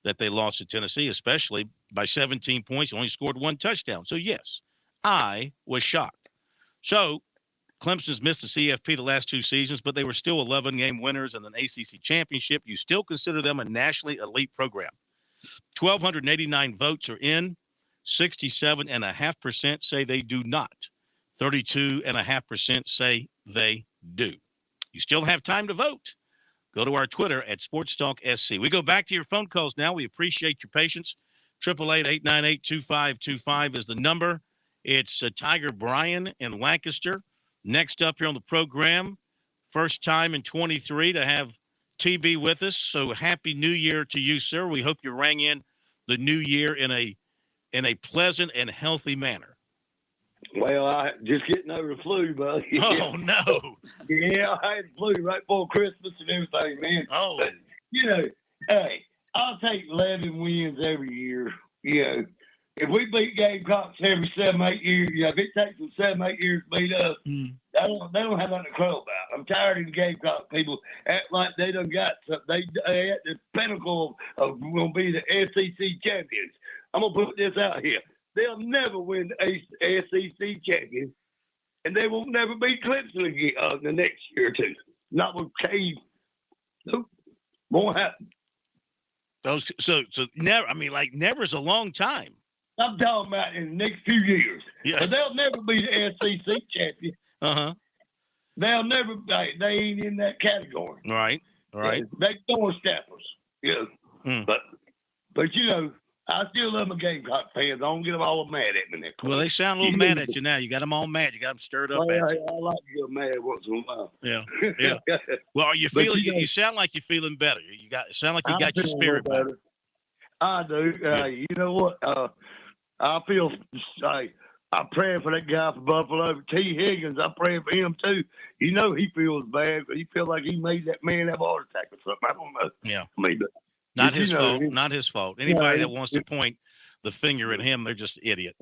that they lost to Tennessee, especially by 17 points, only scored 1 touchdown. So, yes, I was shocked. So, Clemson's missed the CFP the last 2 seasons, but they were still 11-game winners in an ACC championship. You still consider them a nationally elite program. 1,289 votes are in. 67.5% say they do not. 32.5% say they do. You still have time to vote. Go to our Twitter at SportsTalkSC. We go back to your phone calls now. We appreciate your patience. 888-898-2525 is the number. It's Tiger Bryan in Lancaster. Next up here on the program, first time in 23 to have TB with us. So happy New Year to you, sir. We hope you rang in the new year in a pleasant and healthy manner. Well, I just getting over the flu, buddy. Oh, no. Yeah, I had the flu right before Christmas and everything, man. Oh. But, hey, I'll take 11 wins every year. If we beat Gamecocks every 7-8 years, if it takes them 7-8 years to beat us, they don't have nothing to crow about. I'm tired of the Gamecock people act like they done got something. They at the pinnacle of going to be the SEC champions. I'm going to put this out here. They'll never win the SEC champion, and they won't never beat Clemson again the next year or two. Not with Cade. Nope. Won't happen. So never. I mean, never's a long time. I'm talking about in the next few years. Yeah. But they'll never be the SEC champion. Uh-huh. They'll never. They ain't in that category. Right. They throwing staffers. But I still love my Gamecock fans. I don't get them all mad at me. Well, they sound a little mad at you now. You got them all mad. You got them stirred up at you. I like to get mad once in a while. Yeah. Well, are you feeling? You sound like you're feeling better. It sound like you got your spirit back. I do. You know what? I feel. I'm praying for that guy from Buffalo, T. Higgins. I'm praying for him too. He feels bad. He feels like he made that man have a heart attack or something. I don't know. Yeah. Not his fault. Not his fault. Anybody that wants to point the finger at him, they're just idiot.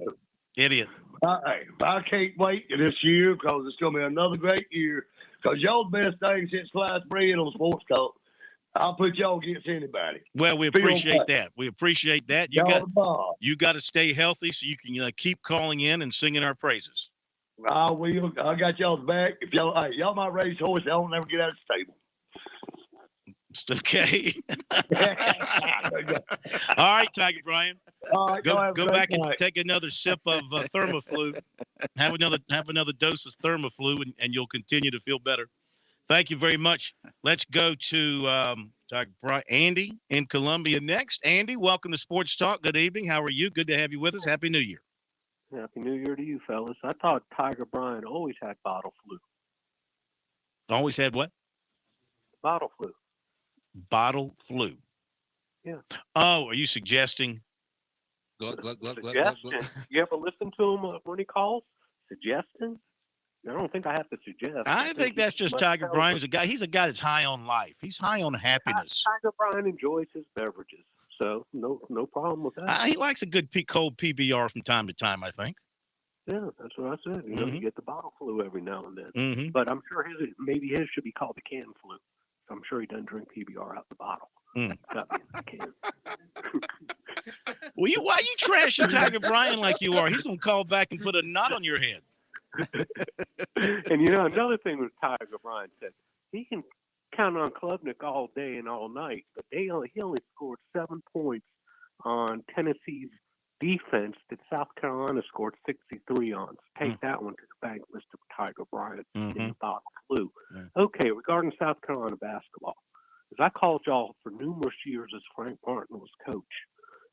I can't wait this year because it's going to be another great year. Because y'all the best thing since sliced bread on Sports Talk. I'll put y'all against anybody. Well, we appreciate that. We appreciate that. You got to stay healthy so you can keep calling in and singing our praises. I will. I got y'all's back. If y'all might race horse, I don't never get out of the stable. Okay. All right, Tiger Bryan. All right, go back and take another sip of Thermoflu. Have another dose of Thermoflu, and you'll continue to feel better. Thank you very much. Let's go to Tiger Bryan. Andy in Columbia next. Andy, welcome to Sports Talk. Good evening. How are you? Good to have you with us. Happy New Year. Happy New Year to you, fellas. I thought Tiger Bryan always had bottle flu. Always had what? Bottle flu. Bottle flu. Yeah. Oh, are you suggesting? Suggesting. You ever listen to him when he calls? Suggesting? I don't think I have to suggest. I think that's just Tiger Bryan's a guy. He's a guy that's high on life. He's high on happiness. Tiger Bryan enjoys his beverages, so no problem with that. He likes a good cold PBR from time to time, I think. Yeah, that's what I said. You get the bottle flu every now and then. Mm-hmm. But I'm sure maybe his should be called the can flu. I'm sure he doesn't drink PBR out the bottle. Why are you trashing Tiger Bryan like you are? He's going to call back and put a knot on your head. And another thing with Tiger Bryan said, he can count on Klubnik all day and all night, but he only scored 7 points on Tennessee's defense that South Carolina scored 63 on. So take that one to the bank, Mr. Tiger Bryan, in the bottle flu. Okay, regarding South Carolina basketball, as I called y'all for numerous years as Frank Martin was coach,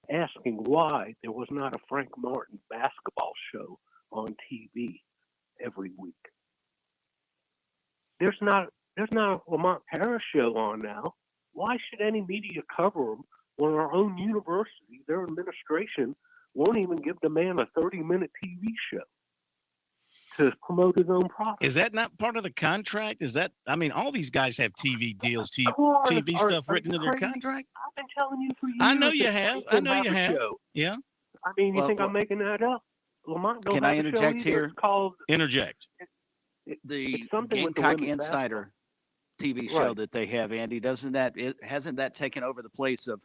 asking why there was not a Frank Martin basketball show on TV every week. There's not a Lamont Paris show on now. Why should any media cover them when our own university, their administration, won't even give the man a 30-minute TV show to promote his own product? Is that not part of the contract? All these guys have TV deals, TV stuff written into their contract? I've been telling you for years. I know you have. Yeah. I mean, you think I'm making that up? Lamont don't Can have I a show interject either. here? It's called Interject. The something with the Gamecock women's Insider TV show that they have, Andy, hasn't that taken over the place of,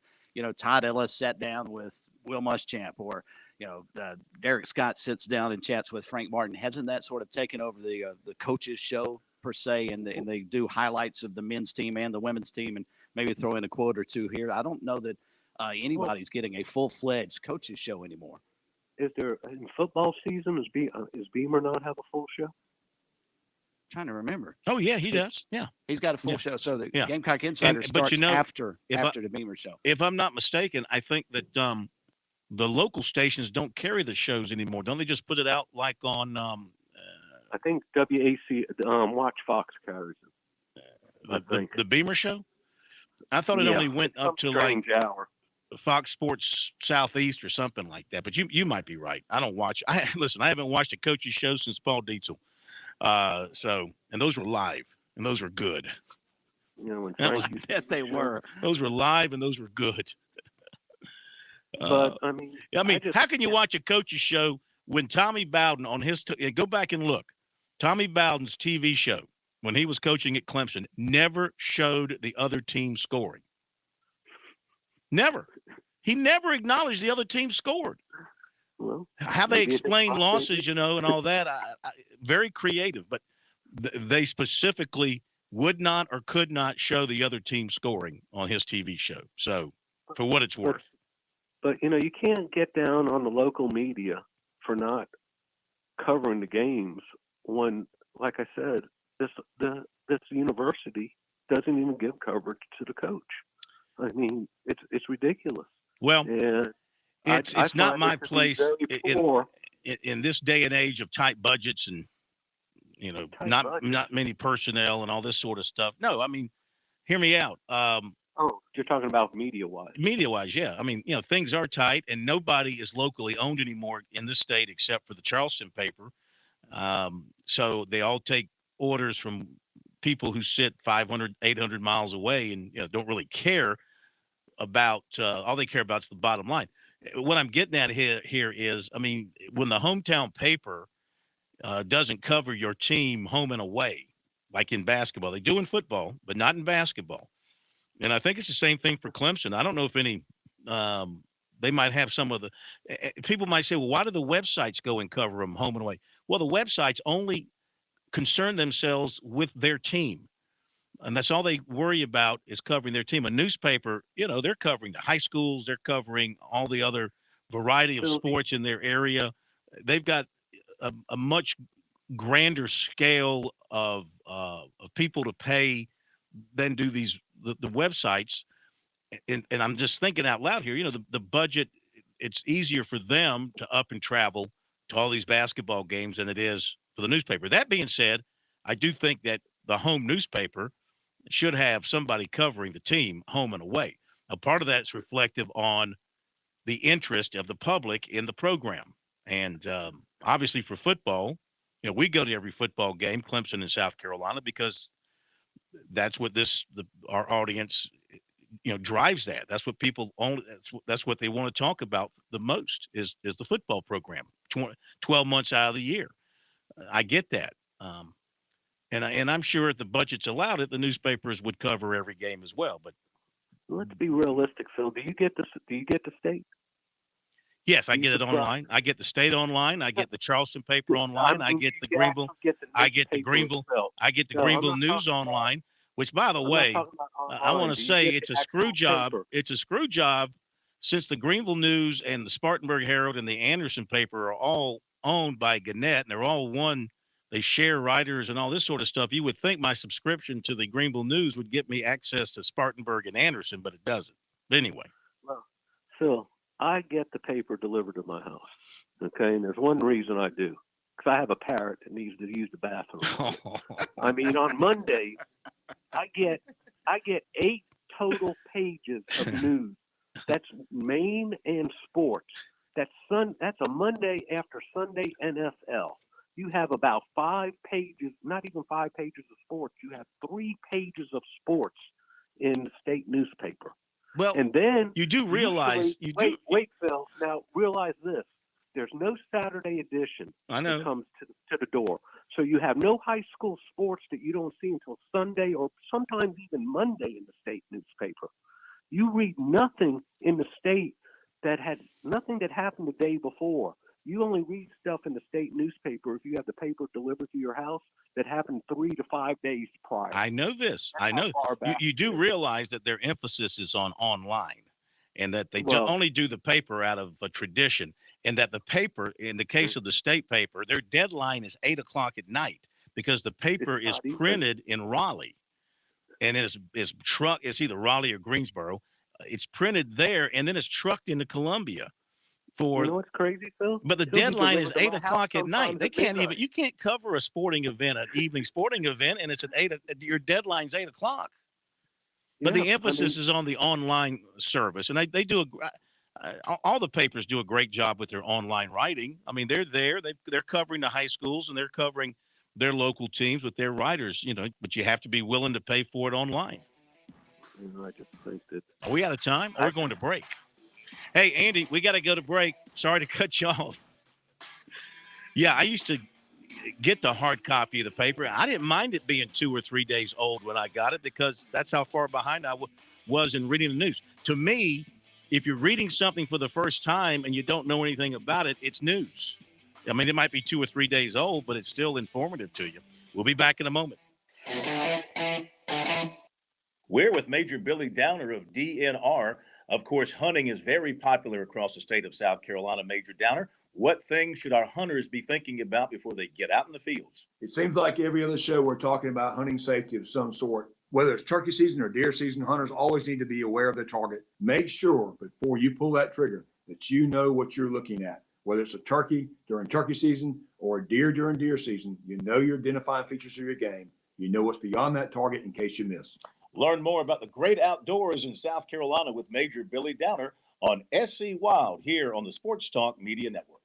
Todd Ellis sat down with Will Muschamp, or, Derek Scott sits down and chats with Frank Martin? Hasn't that sort of taken over the coaches show per se, and they do highlights of the men's team and the women's team and maybe throw in a quote or two here? I don't know that anybody's getting a full-fledged coaches show anymore. is there in football season? Is Beamer not have a full show? Trying to remember. Oh yeah, he does. Yeah, he's got a full Yeah. show. So the Yeah. Gamecock Insider But starts you know, after if the Beamer show. If I'm not mistaken, I think that the local stations don't carry the shows anymore. Don't they just put it out like on I think WAC Watch Fox carries it. the Beamer show? I thought it Yeah, only went it's up to some like strange hour. Fox Sports Southeast or something like that. But you might be right. I don't watch. Listen, I haven't watched a coach's show since Paul Dietzel. And those were live, and those were good. You know, when That Frank was- used to Yes, they do the show. were. Those were live, and those were good. But I mean, How can you watch a coach's show when Tommy Bowden on his go back and look? Tommy Bowden's TV show when he was coaching at Clemson never showed the other team scoring. Never. He never acknowledged the other team scored. Well, How they maybe it's explain possible. losses, and all that, very creative. But they specifically would not or could not show the other team scoring on his TV show. So, for what it's worth. But you can't get down on the local media for not covering the games when, like I said, this university doesn't even give coverage to the coach. I mean, it's ridiculous. Well, and it's not my place poor. in this day and age of tight budgets and not many personnel and all this sort of stuff. No, I mean, hear me out. You're talking about media-wise. Media-wise, yeah. I mean, things are tight, and nobody is locally owned anymore in this state except for the Charleston paper. So they all take orders from people who sit 500, 800 miles away and don't really care about all they care about is the bottom line. What I'm getting at here is, I mean, when the hometown paper doesn't cover your team home and away, like in basketball, they do in football, but not in basketball. And I think it's the same thing for Clemson. I don't know if any they might have some of the people might say, well, why do the websites go and cover them home and away? Well, the websites only concern themselves with their team. And that's all they worry about is covering their team. A newspaper, they're covering the high schools. They're covering all the other variety of sports in their area. They've got a much grander scale of people to pay than do the websites. And I'm just thinking out loud here, the budget, it's easier for them to up and travel to all these basketball games than it is for the newspaper. That being said, I do think that the home newspaper should have somebody covering the team home and away. Now, part of that's reflective on the interest of the public in the program. And obviously for football, we go to every football game, Clemson and South Carolina, because that's what our audience, drives that. That's what people own. That's what they want to talk about the most is the football program 12 months out of the year. I get that. And I'm sure if the budget's allowed it, the newspapers would cover every game as well. But let's be realistic, Phil. Do you get the state? Yes, I get it online. I get the state online. I get the Charleston paper online. I get the Greenville. I get the Greenville. I get the Greenville News online. Which, by the way, I want to say it's a screw job. It's a screw job since the Greenville News and the Spartanburg Herald and the Anderson paper are all owned by Gannett, and they're all one. They share writers and all this sort of stuff. You would think my subscription to the Greenville News would get me access to Spartanburg and Anderson, but it doesn't. But anyway. Well, Phil, I get the paper delivered to my house, okay? And there's one reason I do, because I have a parrot that needs to use the bathroom. I mean, on Monday, I get 8 total pages of news. That's Maine and sports. That's a Monday after Sunday NFL. You have about 5 pages, not even 5 pages of sports. You have 3 pages of sports in the state newspaper. Well, and then you do realize wait, Phil. Now realize this: there's no Saturday edition that comes to the door. So you have no high school sports that you don't see until Sunday or sometimes even Monday in the state newspaper. You read nothing in the state that had nothing that happened the day before. You only read stuff in the state newspaper if you have the paper delivered to your house that happened 3 to 5 days prior. I know this. I know. You do realize that their emphasis is on online. and that they Well- only do the paper out of a tradition, and that the paper, in the case of the state paper, their deadline is 8 o'clock at night because the paper is not even- printed in Raleigh, and then it's trucked. It's either Raleigh or Greensboro. It's printed there, and then it's trucked into Columbia. You know what's crazy, Phil? But the It'll be deadline is delivered to 8 my o'clock house at night. sometimes They at can't midnight. you can't cover a sporting event, an evening sporting event, and it's at 8. Your deadline's 8 o'clock. But Yeah, the emphasis is on the online service, and they do all the papers do a great job with their online writing. I mean, they're there. They're covering the high schools and they're covering their local teams with their writers. But you have to be willing to pay for it online. I just think that. Are we out of time? We're going to break. Hey, Andy, we got to go to break. Sorry to cut you off. Yeah, I used to get the hard copy of the paper. I didn't mind it being 2 or 3 days old when I got it because that's how far behind I was in reading the news. To me, if you're reading something for the first time and you don't know anything about it, it's news. I mean, it might be 2 or 3 days old, but it's still informative to you. We'll be back in a moment. We're with Major Billy Downer of DNR. Of course, hunting is very popular across the state of South Carolina. Major Downer, what things should our hunters be thinking about before they get out in the fields? It seems like every other show we're talking about hunting safety of some sort. Whether it's turkey season or deer season, hunters always need to be aware of the target. Make sure before you pull that trigger that you know what you're looking at. Whether it's a turkey during turkey season or a deer during deer season, you know your identifying features of your game. You know what's beyond that target in case you miss. Learn more about the great outdoors in South Carolina with Major Billy Downer on SC Wild here on the Sports Talk Media Network.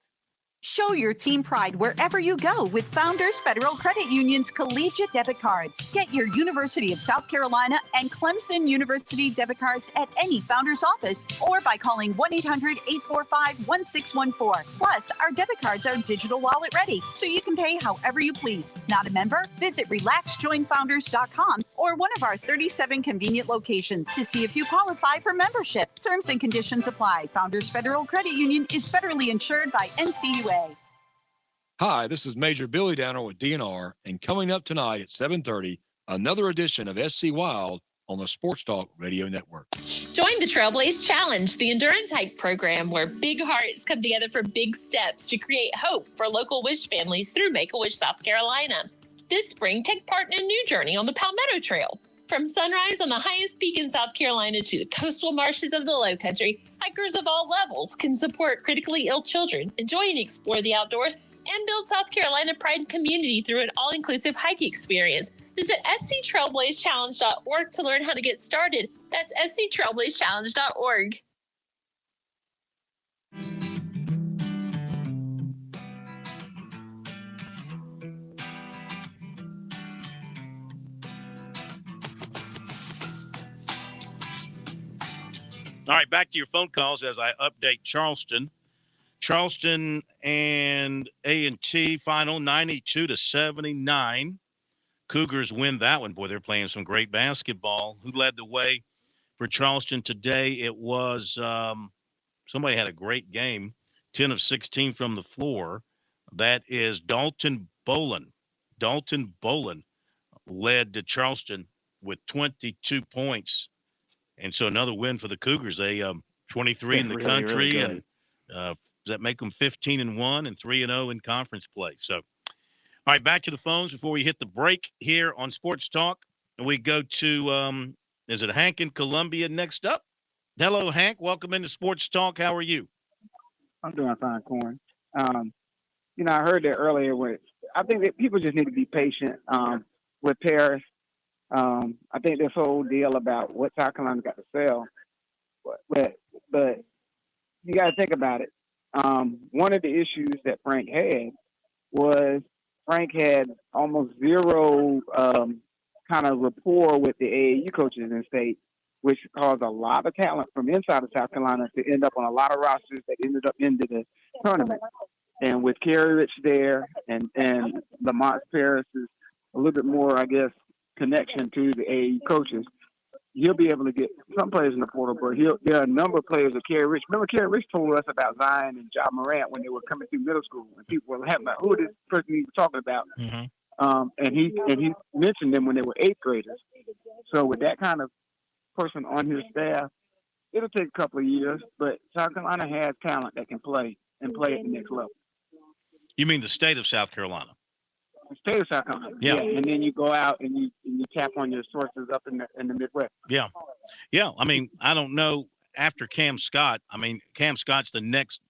Show your team pride wherever you go with Founders Federal Credit Union's collegiate debit cards. Get your University of South Carolina and Clemson University debit cards at any Founders office or by calling 1-800-845-1614. Plus, our debit cards are digital wallet ready, so you can pay however you please. Not a member? Visit relaxjoinfounders.com or one of our 37 convenient locations to see if you qualify for membership. Terms and conditions apply. Founders Federal Credit Union is federally insured by NCUA. Hi, this is Major Billy Downer with DNR, and coming up tonight at 7:30, another edition of SC Wild on the Sports Talk Radio Network. Join the Trailblaze Challenge, the endurance hike program where big hearts come together for big steps to create hope for local Wish families through Make-A-Wish, South Carolina. This spring, take part in a new journey on the Palmetto Trail. From sunrise on the highest peak in South Carolina to the coastal marshes of the Lowcountry, hikers of all levels can support critically ill children, enjoy and explore the outdoors, and build South Carolina pride and community through an all-inclusive hike experience. Visit sctrailblazechallenge.org to learn how to get started. That's sctrailblazechallenge.org. All right, back to your phone calls as I update Charleston. Charleston and A&T final 92-79. Cougars win that one. Boy, they're playing some great basketball. Who led the way for Charleston today? It was somebody had a great game, 10 of 16 from the floor. That is Dalton Bolin. Dalton Bolin led to Charleston with 22 points. And so another win for the Cougars. They 23 in the country, really and does that make them 15-1 and 3-0 in conference play? So, all right, back to the phones before we hit the break here on Sports Talk. And we go to is it Hank in Columbia next up? Hello, Hank. Welcome into Sports Talk. How are you? I'm doing fine, Corn. You know, I heard that earlier. I think that people just need to be patient with Paris. I think this whole deal about what South Carolina got to sell, but you got to think about it. One of the issues that Frank had was Frank had almost zero kind of rapport with the AAU coaches in the state, which caused a lot of talent from inside of South Carolina to end up on a lot of rosters that ended up into the tournament. And with Kerry Rich there and Lamont Paris is a little bit more, I guess, connection to the AAU coaches, he'll be able to get some players in the portal, but there are a number of players of Kerry Rich. Remember, Kerry Rich told us about Zion and John Morant when they were coming through middle school, and people were having like, who is this person he was talking about? And he mentioned them when they were eighth graders. So with that kind of person on his staff, it'll take a couple of years, but South Carolina has talent that can play and play at the next level. You mean the state of South Carolina? The state of South Carolina. Yeah. And then you go out and you tap on your sources up in the Midwest. Yeah. Yeah. I mean, I don't know after Cam Scott. I mean, Cam Scott's the next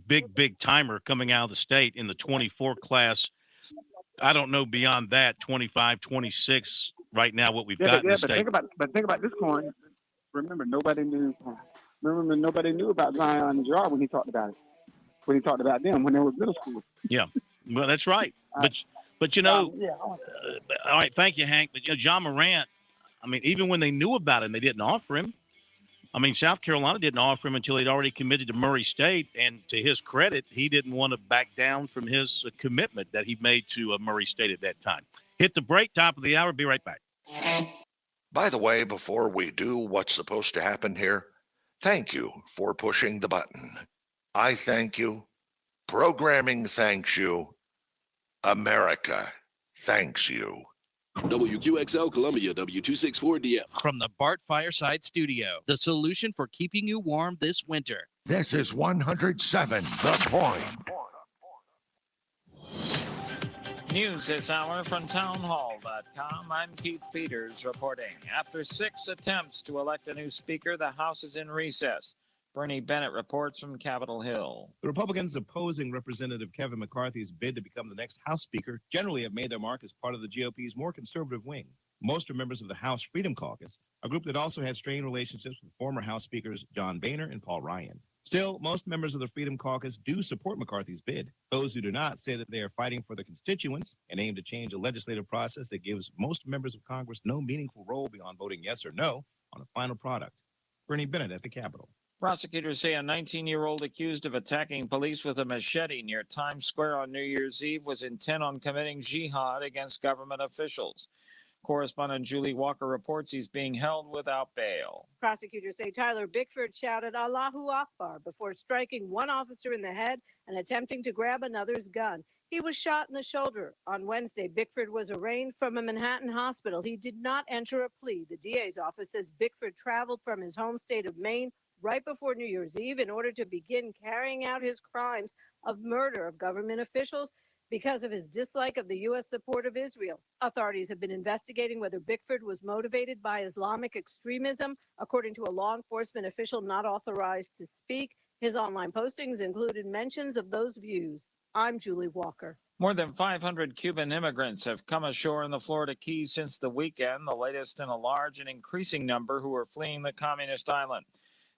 big timer coming out of the state in the 24 class. I don't know beyond that, 25, 26 right now, what we've got in the state. Think about this point. Remember, nobody knew about Zion Jar when he talked about it. When he talked about them when they were middle school. Yeah. Well, that's right. But you know, all right, thank you, Hank. But, you know, John Morant, I mean, even when they knew about him, they didn't offer him. I mean, South Carolina didn't offer him until he'd already committed to Murray State. And to his credit, he didn't want to back down from his commitment that he made to Murray State at that time. Hit the break, top of the hour. Be right back. By the way, before we do what's supposed to happen here, thank you for pushing the button. I thank you. Programming thanks you. America thanks you. WQXL Columbia, W264DF. From the Bart Fireside Studio, the solution for keeping you warm this winter. This is 107 The Point. News this hour from townhall.com. I'm Keith Peters reporting. After 6 attempts to elect a new speaker, the House is in recess. Bernie Bennett reports from Capitol Hill. The Republicans opposing Representative Kevin McCarthy's bid to become the next House Speaker generally have made their mark as part of the GOP's more conservative wing. Most are members of the House Freedom Caucus, a group that also had strained relationships with former House Speakers John Boehner and Paul Ryan. Still, most members of the Freedom Caucus do support McCarthy's bid. Those who do not say that they are fighting for their constituents and aim to change a legislative process that gives most members of Congress no meaningful role beyond voting yes or no on a final product. Bernie Bennett at the Capitol. Prosecutors say a 19-year-old accused of attacking police with a machete near Times Square on New Year's Eve was intent on committing jihad against government officials. Correspondent Julie Walker reports he's being held without bail. Prosecutors say Tyler Bickford shouted Allahu Akbar before striking one officer in the head and attempting to grab another's gun. He was shot in the shoulder. On Wednesday, Bickford was arraigned from a Manhattan hospital. He did not enter a plea. The DA's office says Bickford traveled from his home state of Maine right before New Year's Eve in order to begin carrying out his crimes of murder of government officials because of his dislike of the U.S. support of Israel. Authorities have been investigating whether Bickford was motivated by Islamic extremism, according to a law enforcement official not authorized to speak. His online postings included mentions of those views. I'm Julie Walker. More than 500 Cuban immigrants have come ashore in the Florida Keys since the weekend, the latest in a large and increasing number who are fleeing the communist island.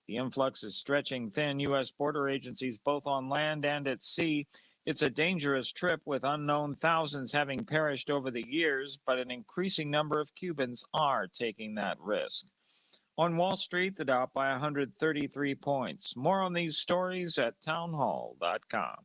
The influx is stretching thin U.S. border agencies both on land and at sea. It's a dangerous trip with unknown thousands having perished over the years, but an increasing number of Cubans are taking that risk. On Wall Street, the Dow up by 133 points. More on these stories at townhall.com.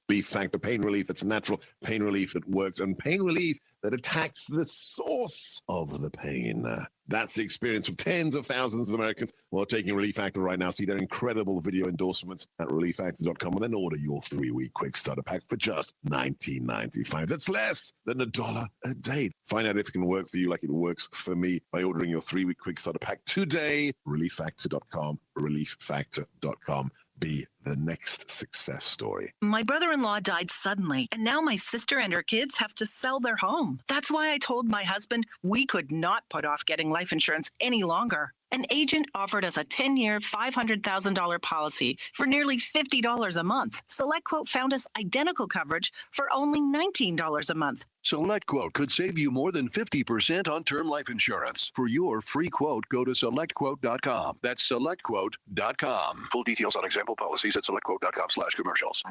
Relief Factor, pain relief that's natural, pain relief that works, and pain relief that attacks the source of the pain. That's the experience of tens of thousands of Americans who are taking Relief Factor right now. See their incredible video endorsements at relieffactor.com and then order your 3-week quick starter pack for just $19.95. That's less than $1 a day. Find out if it can work for you like it works for me by ordering your 3-week quick starter pack today. Relieffactor.com, relieffactor.com. Be the next success story. My brother-in-law died suddenly, and now my sister and her kids have to sell their home. That's why I told my husband we could not put off getting life insurance any longer. An agent offered us a 10-year, $500,000 policy for nearly $50 a month. SelectQuote found us identical coverage for only $19 a month. SelectQuote could save you more than 50% on term life insurance. For your free quote, go to SelectQuote.com. That's SelectQuote.com. Full details on example policies at SelectQuote.com/commercials.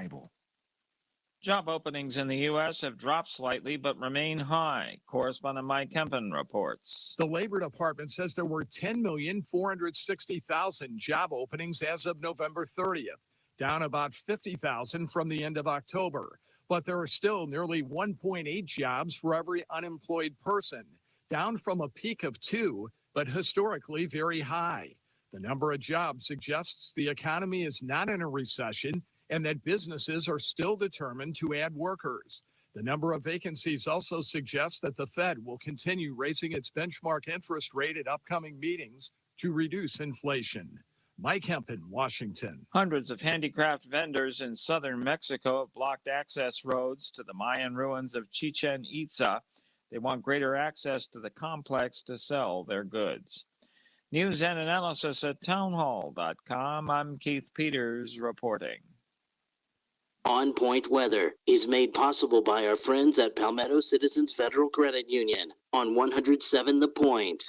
Job openings in the U.S. have dropped slightly but remain high. Correspondent Mike Kempen reports. The Labor Department says there were 10,460,000 job openings as of November 30th, down about 50,000 from the end of October. But there are still nearly 1.8 jobs for every unemployed person, down from a peak of 2, but historically very high. The number of jobs suggests the economy is not in a recession and that businesses are still determined to add workers. The number of vacancies also suggests that the Fed will continue raising its benchmark interest rate at upcoming meetings to reduce inflation. Mike Hempen, Washington. Hundreds of handicraft vendors in southern Mexico have blocked access roads to the Mayan ruins of Chichen Itza. They want greater access to the complex to sell their goods. News and analysis at townhall.com. I'm Keith Peters reporting. On Point Weather is made possible by our friends at Palmetto Citizens Federal Credit Union on 107 The Point.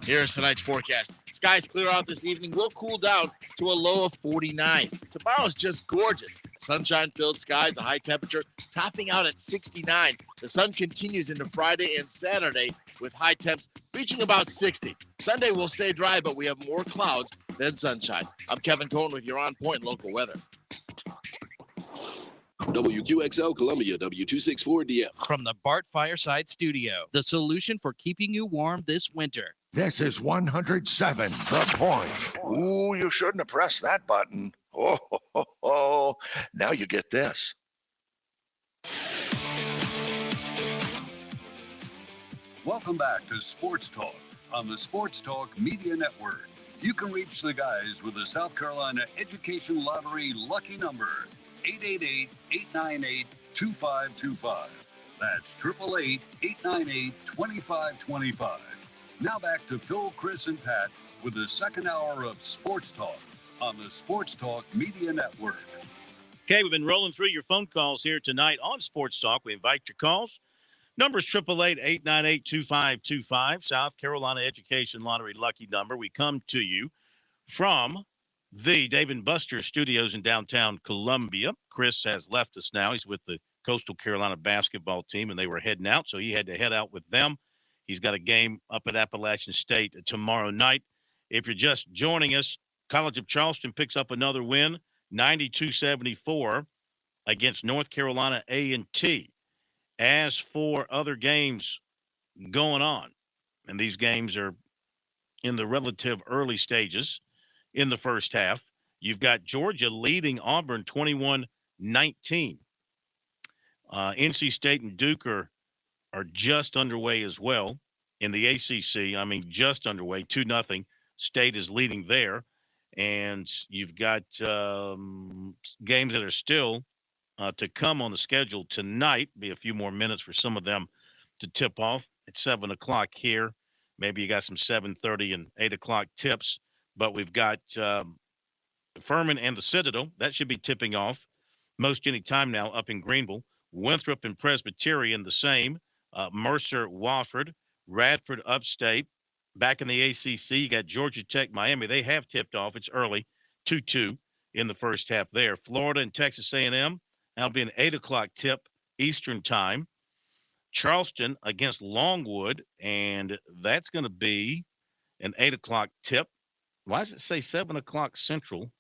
Here's tonight's forecast. Skies clear out this evening. Will cool down to a low of 49. Tomorrow's just gorgeous. Sunshine-filled skies, a high temperature topping out at 69. The sun continues into Friday and Saturday with high temps reaching about 60. Sunday will stay dry, but we have more clouds than sunshine. I'm Kevin Cohen with your On Point local weather. WQXL Columbia, W264DF. From the Bart Fireside Studio, the solution for keeping you warm this winter. This is 107 The Point. Ooh, you shouldn't have pressed that button. Oh. Now you get this. Welcome back to Sports Talk on the Sports Talk Media Network. You can reach the guys with the South Carolina Education Lottery lucky number, 888-898-2525. That's 888-898-2525. Now back to Phil, Chris, and Pat with the second hour of Sports Talk on the Sports Talk Media Network. Okay, we've been rolling through your phone calls here tonight on Sports Talk. We invite your calls. Numbers 888-898-2525, South Carolina Education Lottery lucky number. We come to you from the Dave & Buster Studios in downtown Columbia. Chris has left us now. He's with the Coastal Carolina basketball team, and they were heading out, so he had to head out with them. He's got a game up at Appalachian State tomorrow night. If you're just joining us, College of Charleston picks up another win, 92-74 against North Carolina A&T. As for other games going on, and these games are in the relative early stages in the first half, you've got Georgia leading Auburn 21-19. NC State and Duke are just underway as well in the ACC. I mean, just underway, 2-0. State is leading there. And you've got games that are still to come on the schedule tonight. Be a few more minutes for some of them to tip off at 7 o'clock here. Maybe you got some 7:30 and 8 o'clock tips. But we've got Furman and the Citadel. That should be tipping off most any time now up in Greenville. Winthrop and Presbyterian the same. Mercer, Wofford, Radford, Upstate. Back in the ACC, you got Georgia Tech, Miami. They have tipped off. It's early, 2-2 in the first half there. Florida and Texas A&M. That'll be an 8 o'clock tip Eastern time. Charleston against Longwood, and that's going to be an 8 o'clock tip. Why does it say 7 o'clock Central?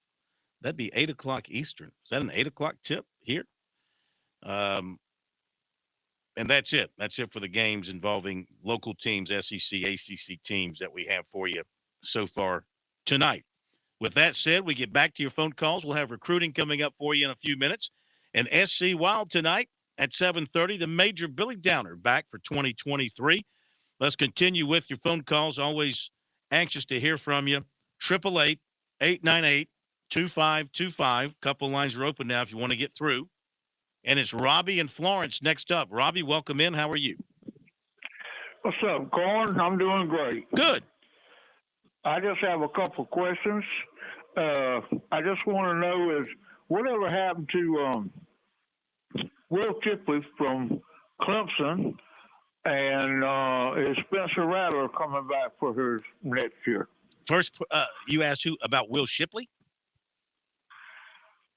That'd be 8 o'clock Eastern. Is that an 8 o'clock tip here? And that's it. That's it for the games involving local teams, SEC, ACC teams that we have for you so far tonight. With that said, we get back to your phone calls. We'll have recruiting coming up for you in a few minutes. And SC Wild tonight at 7:30, the Major Billy Downer back for 2023. Let's continue with your phone calls. Always anxious to hear from you. 888-898-2525. Couple lines are open now if you want to get through. And it's Robbie and Florence next up. Robbie, welcome in. How are you? What's up, Corn? I'm doing great. Good. I just have a couple questions. I just want to know is whatever happened to Will Shipley from Clemson, and is Spencer Rattler coming back for his next year? First, you asked who about Will Shipley?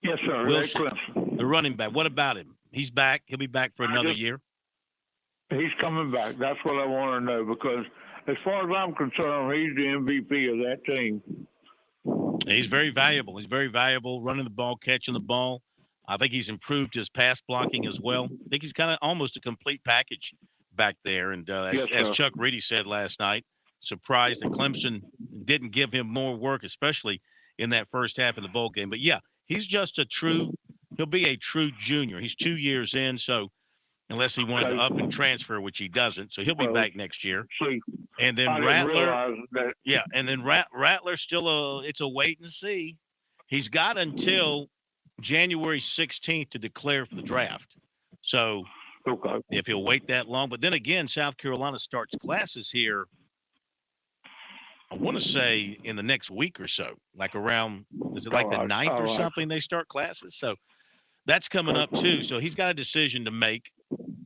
Yes, sir. Will Clemson. The running back. What about him? He's back. He'll be back for another year. He's coming back. That's what I want to know because, as far as I'm concerned, he's the MVP of that team. He's very valuable. He's very valuable running the ball, catching the ball. I think he's improved his pass blocking as well. I think he's kind of almost a complete package back there. And as Chuck Reedy said last night, surprised that Clemson didn't give him more work, especially in that first half of the bowl game. But, yeah, he's just he'll be a true junior. He's 2 years in, so unless he wanted to up and transfer, which he doesn't. So he'll be back next year. And then Rattler, and then Rattler still it's a wait and see. He's got until January 16th to declare for the draft. So if he'll wait that long, but then again, South Carolina starts classes here, I want to say in the next week or so, like around, is it like the 9th or something they start classes? So that's coming up too. So he's got a decision to make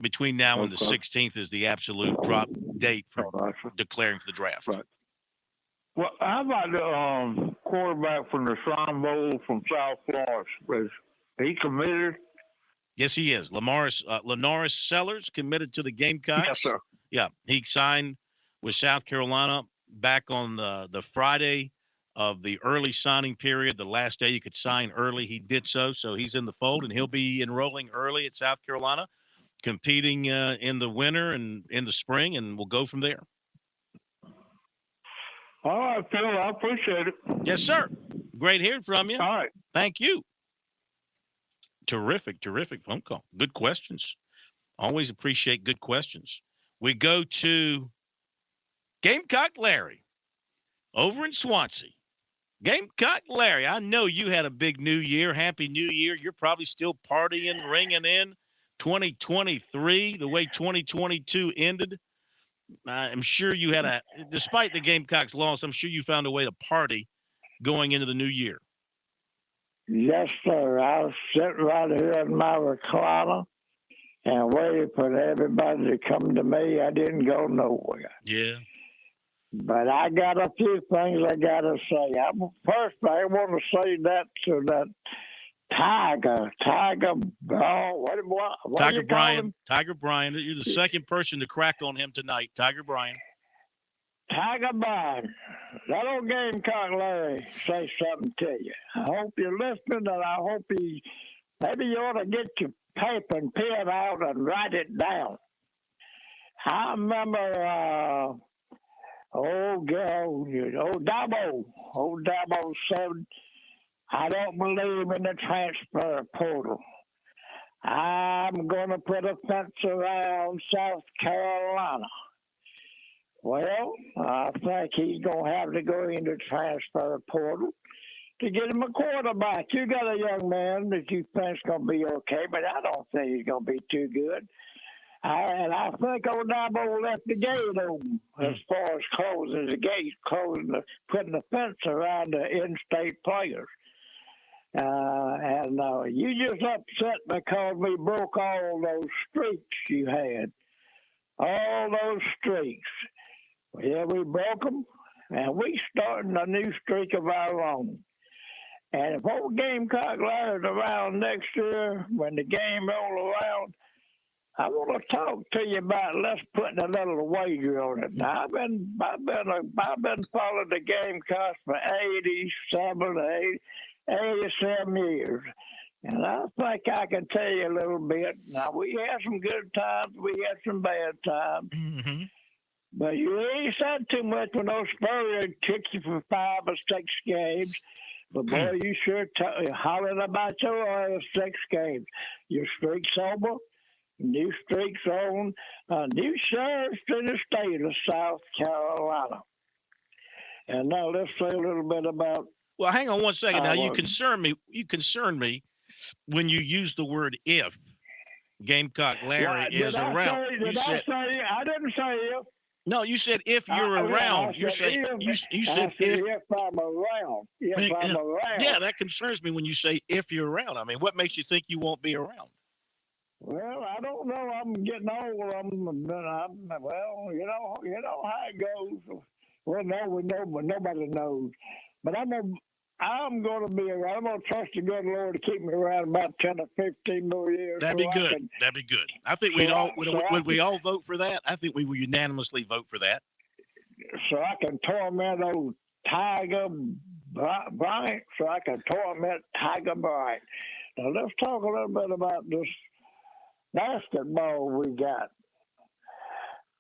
between now and the 16th is the absolute drop date for declaring for the draft. Right. Well, how about the quarterback from the Shrine Bowl from South Florida? Is he committed? Yes, he is. Lenoris Sellers committed to the Gamecocks. Yes, sir. Yeah, he signed with South Carolina back on the Friday of the early signing period. The last day you could sign early, he did so. So he's in the fold, and he'll be enrolling early at South Carolina, competing in the winter and in the spring, and we'll go from there. All right, Phil, I appreciate it. Yes, sir. Great hearing from you. All right. Thank you. Terrific phone call. Good questions. Always appreciate good questions. We go to Gamecock Larry over in Swansea. Gamecock Larry, I know you had a big new year. Happy New Year. You're probably still partying, ringing in 2023, the way 2022 ended. I'm sure you had despite the Gamecocks loss, I'm sure you found a way to party going into the new year. Yes, sir. I was sitting right here in my recliner and waited for everybody to come to me. I didn't go nowhere. Yeah. But I got a few things I got to say. First, I want to say that to that Tiger, Tiger Bryan. Tiger Bryan. You're the second person to crack on him tonight. Tiger Bryan. Tiger Bryan. That old Gamecock Larry say something to you. I hope you're listening, and I hope maybe you ought to get your paper and pen out and write it down. I remember old Dabo said, I don't believe in the transfer portal. I'm going to put a fence around South Carolina. Well, I think he's going to have to go into transfer portal to get him a quarterback. You got a young man that you think's going to be okay, but I don't think he's going to be too good. And I think old Dabo left the gate open as far as closing the gate, putting the fence around the in-state players. And you just upset because we broke all those streaks you had. All those streaks. Yeah, we broke them, and we starting a new streak of our own. And if old Gamecock Larry's around next year, when the game roll around, I want to talk to you about let's put a little wager on it. Now, I've been following the Gamecocks for 87 years. And I think I can tell you a little bit. Now, we had some good times. We had some bad times. Mm-hmm. But you ain't said too much when those Spurs kicked you for 5 or 6 games. But, boy, you sure hollering about your 6 games. Your streak's over. New streaks on. New sheriffs in the state of South Carolina. And now let's say a little bit about. Well, hang on one second. Now you concern me. You concern me when you use the word "if." Gamecock Larry is around. I didn't say if. No, you said if you're around. You said if I'm around. If I'm around. Yeah, that concerns me when you say if you're around. I mean, what makes you think you won't be around? Well, I don't know. I'm getting old. Well, you know how it goes. Well, no, we know, but nobody knows. But I'm going to be around. I'm going to trust the good Lord to keep me around about 10 or 15 more years. That'd be good. That'd be good. I think would we all vote for that? I think we will unanimously vote for that. So I can torment old Tiger Bryant. Tiger Bryant. Now let's talk a little bit about this basketball we got.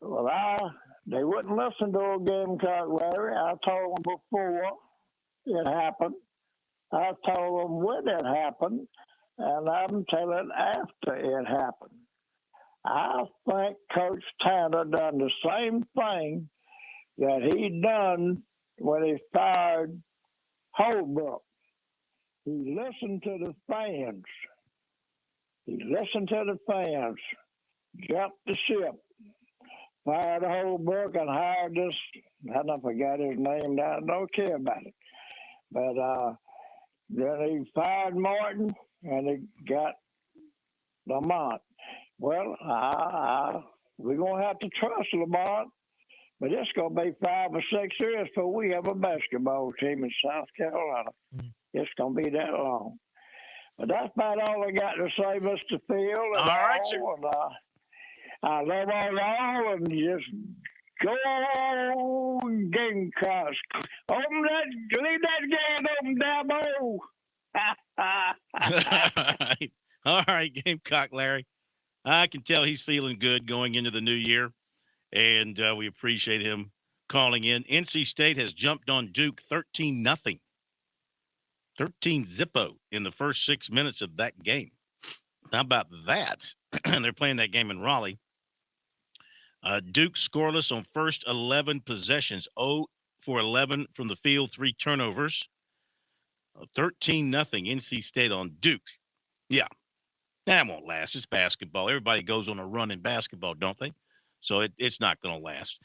Well, they wouldn't listen to old Gamecock Larry. I told them before it happened. I told them when it happened, and I'm telling after it happened. I think Coach Tanner done the same thing that he done when he fired Holbrook. He listened to the fans. Jumped the ship, fired Holbrook, and hired this. I don't forget his name now. I don't care about it. But then he fired Martin, and he got Lamont. Well, we're going to have to trust Lamont, but it's going to be 5 or 6 years before we have a basketball team in South Carolina. It's going to be that long. But that's about all I got to say, Mr. Field. All right, sir. And, I love all y'all, and just go on, Gamecocks. Leave that game open, Dabo. All right, Gamecock Larry. I can tell he's feeling good going into the new year, and we appreciate him calling in. NC State has jumped on Duke 13-0. 13-0 in the first 6 minutes of that game. How about that? They're playing that game in Raleigh. Duke scoreless on first 11 possessions, 0 for 11 from the field, 3 turnovers. 13-0 NC State on Duke. Yeah, that won't last. It's basketball. Everybody goes on a run in basketball, don't they? So it's not going to last.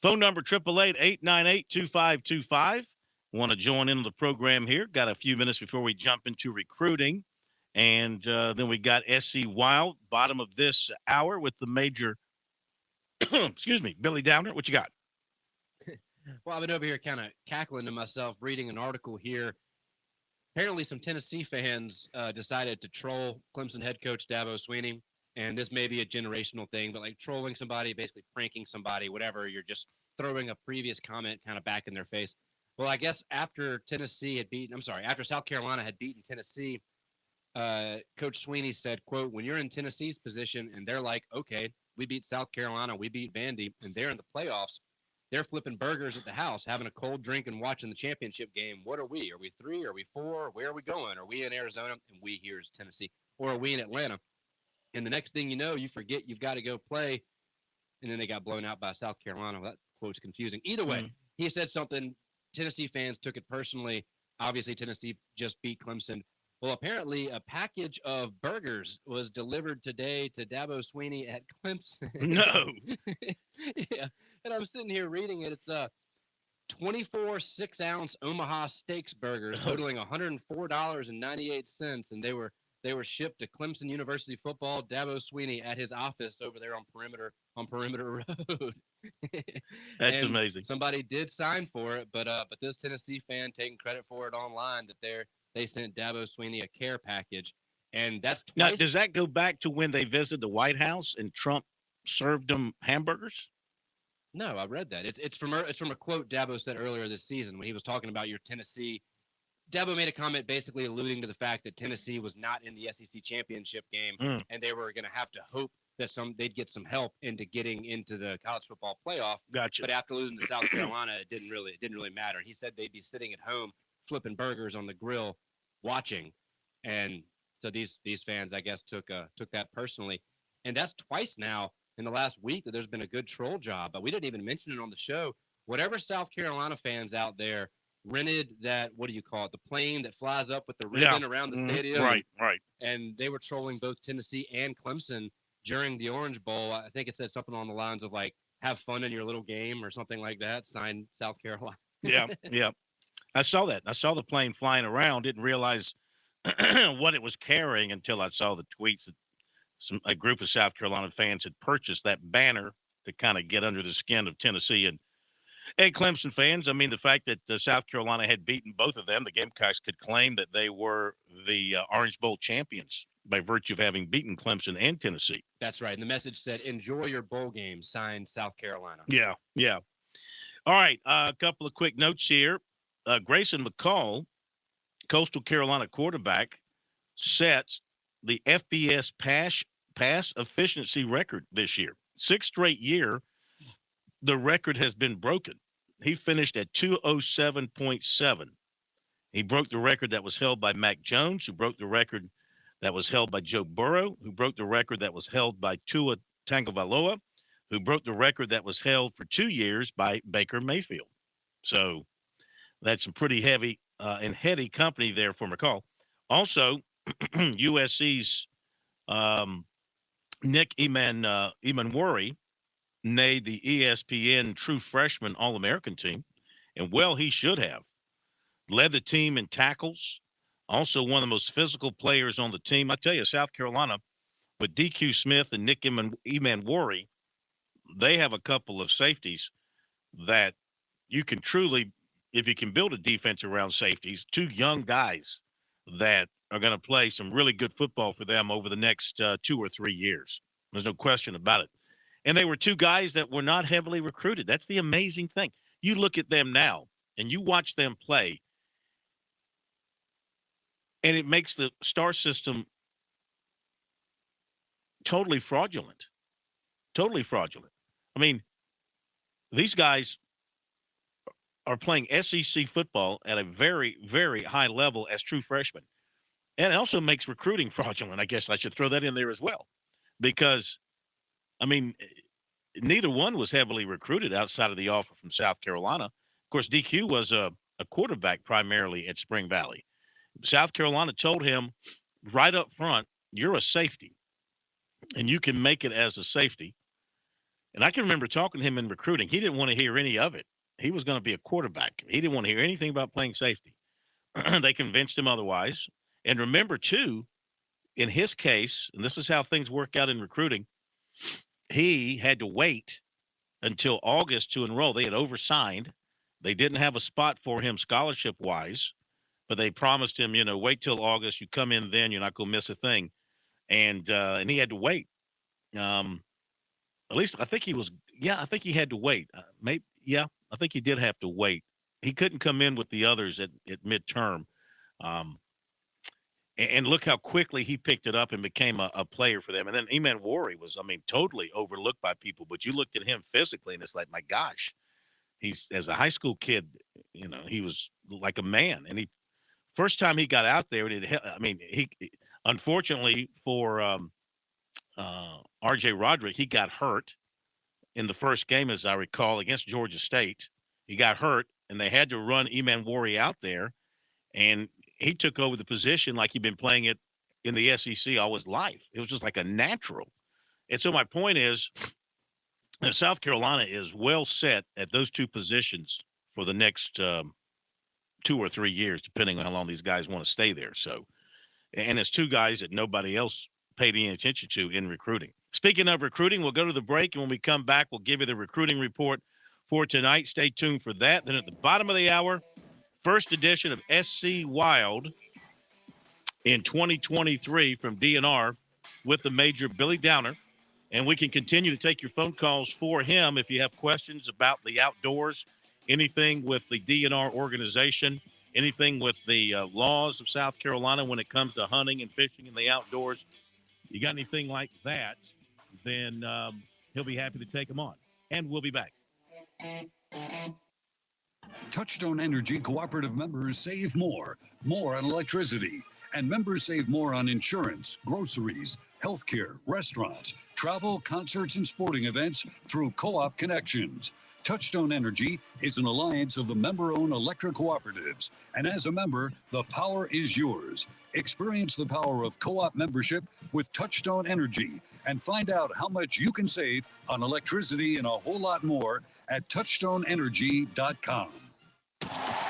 Phone number 888-898-2525. Want to join in on the program here. Got a few minutes before we jump into recruiting. And then we got SC Wild, bottom of this hour with the major, excuse me, Billy Downer. What you got? Well, I've been over here kind of cackling to myself reading an article here. Apparently some Tennessee fans decided to troll Clemson head coach Dabo Swinney. And this may be a generational thing, but like trolling somebody, basically pranking somebody, whatever, you're just throwing a previous comment kind of back in their face. Well, I guess after South Carolina had beaten Tennessee, Coach Swinney said, quote, when you're in Tennessee's position and they're like, okay, we beat South Carolina, we beat Vandy, and they're in the playoffs, they're flipping burgers at the house, having a cold drink and watching the championship game. What are we? Are we 3? Are we 4? Where are we going? Are we in Arizona? And we here is Tennessee. Or are we in Atlanta? And the next thing you know, you forget you've got to go play. And then they got blown out by South Carolina. Well, that quote's confusing. Either way, he said something. Tennessee fans took it personally. Obviously, Tennessee just beat Clemson. Well, apparently, a package of burgers was delivered today to Dabo Swinney at Clemson. No. Yeah. And I'm sitting here reading it. It's 24 6-ounce Omaha Steaks burgers totaling $104.98. And they were shipped to Clemson University football, Dabo Swinney at his office over there on Perimeter Road. That's amazing. Somebody did sign for it, but this Tennessee fan taking credit for it online that they sent Dabo Swinney a care package, and that's twice. Now, does that go back to when they visited the White House and Trump served them hamburgers? No, I read that. It's from a quote Dabo said earlier this season when he was talking about your Tennessee. Dabo made a comment basically alluding to the fact that Tennessee was not in the SEC championship game, and they were going to have to hope that they'd get some help into getting into the college football playoff. Gotcha. But after losing to South Carolina, it didn't really matter. And he said they'd be sitting at home flipping burgers on the grill, watching, and so these fans, I guess, took that personally, and that's twice now in the last week that there's been a good troll job. But we didn't even mention it on the show. Whatever South Carolina fans out there rented that, what do you call it, the plane that flies up with the ribbon around the stadium. Right. And they were trolling both Tennessee and Clemson during the Orange Bowl. I think it said something along the lines of like, have fun in your little game or something like that. Signed South Carolina. Yeah. I saw that. I saw the plane flying around, didn't realize what it was carrying until I saw the tweets that a group of South Carolina fans had purchased that banner to kind of get under the skin of Tennessee and Clemson fans. I mean, the fact that South Carolina had beaten both of them, the Gamecocks could claim that they were the Orange Bowl champions by virtue of having beaten Clemson and Tennessee. That's right. And the message said, enjoy your bowl game, signed South Carolina. Yeah. All right, a couple of quick notes here. Grayson McCall, Coastal Carolina quarterback, sets the FBS pass efficiency record this year. 6th straight year, the record has been broken. He finished at 207.7. He broke the record that was held by Mac Jones, who broke the record that was held by Joe Burrow, who broke the record that was held by Tua Tagovailoa, who broke the record that was held for 2 years by Baker Mayfield. So that's some pretty heavy and heady company there for McCall. Also, USC's Nick Emanwori made the ESPN True Freshman All-American team, and well, he should have. Led the team in tackles, also one of the most physical players on the team. I tell you, South Carolina, with DQ Smith and Nick Emanwori, they have a couple of safeties that you can truly, if you can build a defense around safeties, two young guys that are going to play some really good football for them over the next 2 or 3 years. There's no question about it. And they were two guys that were not heavily recruited. That's the amazing thing. You look at them now and you watch them play, and it makes the star system totally fraudulent. Totally fraudulent. I mean, these guys are playing SEC football at a very, very high level as true freshmen. And it also makes recruiting fraudulent. I guess I should throw that in there as well. Because, I mean, neither one was heavily recruited outside of the offer from South Carolina. Of course, DQ was a quarterback primarily at Spring Valley. South Carolina told him right up front, you're a safety, and you can make it as a safety. And I can remember talking to him in recruiting. He didn't want to hear any of it. He was going to be a quarterback. He didn't want to hear anything about playing safety. They convinced him otherwise. And remember, too, in his case, and this is how things work out in recruiting, he had to wait until August to enroll. They had oversigned. They didn't have a spot for him scholarship-wise, but they promised him, wait till August. You come in then, you're not going to miss a thing. And he had to wait. At least I think he was – I think he had to wait. I think he did have to wait. He couldn't come in with the others at midterm. And look how quickly he picked it up and became a player for them. And then Emanwori was, totally overlooked by people. But you looked at him physically, and it's like, my gosh, he's as a high school kid, he was like a man. And first time he got out there, he unfortunately for R.J. Roderick, he got hurt in the first game, as I recall, against Georgia State. He got hurt, and they had to run Emanwori out there, and he took over the position like he'd been playing it in the SEC all his life. It was just like a natural. And so my point is that South Carolina is well set at those two positions for the next 2 or 3 years, depending on how long these guys want to stay there. So, and it's two guys that nobody else paid any attention to in recruiting. Speaking of recruiting, we'll go to the break, and when we come back, we'll give you the recruiting report for tonight. Stay tuned for that. Then at the bottom of the hour, first edition of SC Wild in 2023 from DNR with the Major Billy Downer. And we can continue to take your phone calls for him if you have questions about the outdoors, anything with the DNR organization, anything with the laws of South Carolina when it comes to hunting and fishing in the outdoors. You got anything like that, then he'll be happy to take them on. And we'll be back. Touchstone Energy Cooperative members save more on electricity, and members save more on insurance, groceries, healthcare, restaurants, travel, concerts, and sporting events through Co-op Connections. Touchstone Energy is an alliance of the member-owned electric cooperatives, and as a member, the power is yours. Experience the power of co-op membership with Touchstone Energy and find out how much you can save on electricity and a whole lot more at touchstoneenergy.com.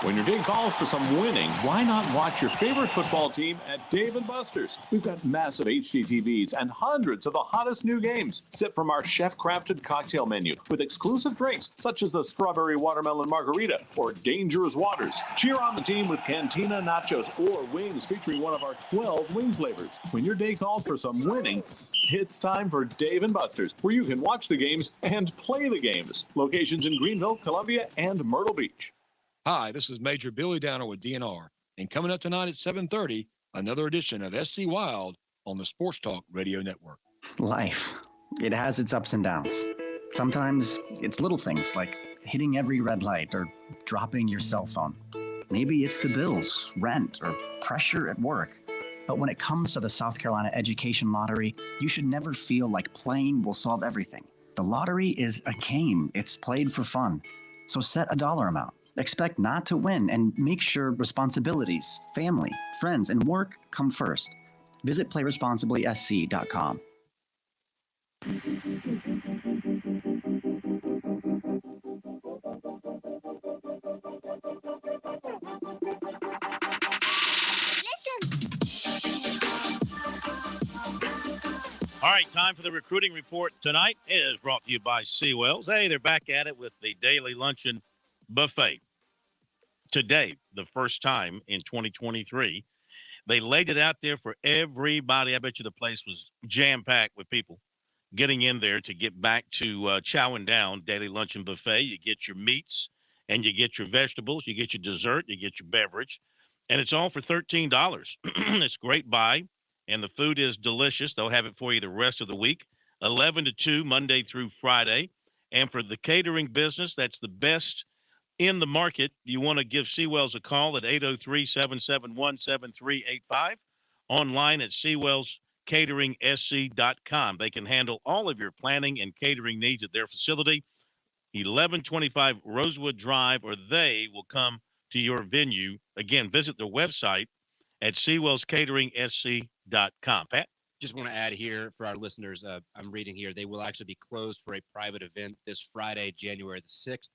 When your day calls for some winning, why not watch your favorite football team at Dave & Buster's? We've got massive HD TVs and hundreds of the hottest new games. Sip from our chef-crafted cocktail menu with exclusive drinks such as the Strawberry Watermelon Margarita or Dangerous Waters. Cheer on the team with Cantina Nachos or wings featuring one of our 12 wing flavors. When your day calls for some winning, it's time for Dave & Buster's, where you can watch the games and play the games. Locations in Greenville, Columbia, and Myrtle Beach. Hi, this is Major Billy Downer with DNR. And coming up tonight at 7:30, another edition of SC Wild on the Sports Talk Radio Network. Life, it has its ups and downs. Sometimes it's little things like hitting every red light or dropping your cell phone. Maybe it's the bills, rent, or pressure at work. But when it comes to the South Carolina Education Lottery, you should never feel like playing will solve everything. The lottery is a game. It's played for fun. So set a dollar amount. Expect not to win and make sure responsibilities, family, friends, and work come first. Visit playresponsiblysc.com. All right, time for the recruiting report tonight is brought to you by Seawells. Hey, they're back at it with the daily luncheon buffet. Today, the first time in 2023, they laid it out there for everybody. I bet you the place was jam-packed with people getting in there to get back to chowing down daily luncheon buffet. You get your meats and you get your vegetables, you get your dessert, you get your beverage, and it's all for $13. It's great buy. And the food is delicious. They'll have it for you the rest of the week, 11 to 2, Monday through Friday. And for the catering business, that's the best in the market. You want to give Seawells a call at 803-771-7385, online at SeawellsCateringSC.com. They can handle all of your planning and catering needs at their facility, 1125 Rosewood Drive, or they will come to your venue. Again, visit their website at SeawellsCateringSC.com. Pat? Just want to add here for our listeners, I'm reading here, they will actually be closed for a private event this Friday, January the 6th.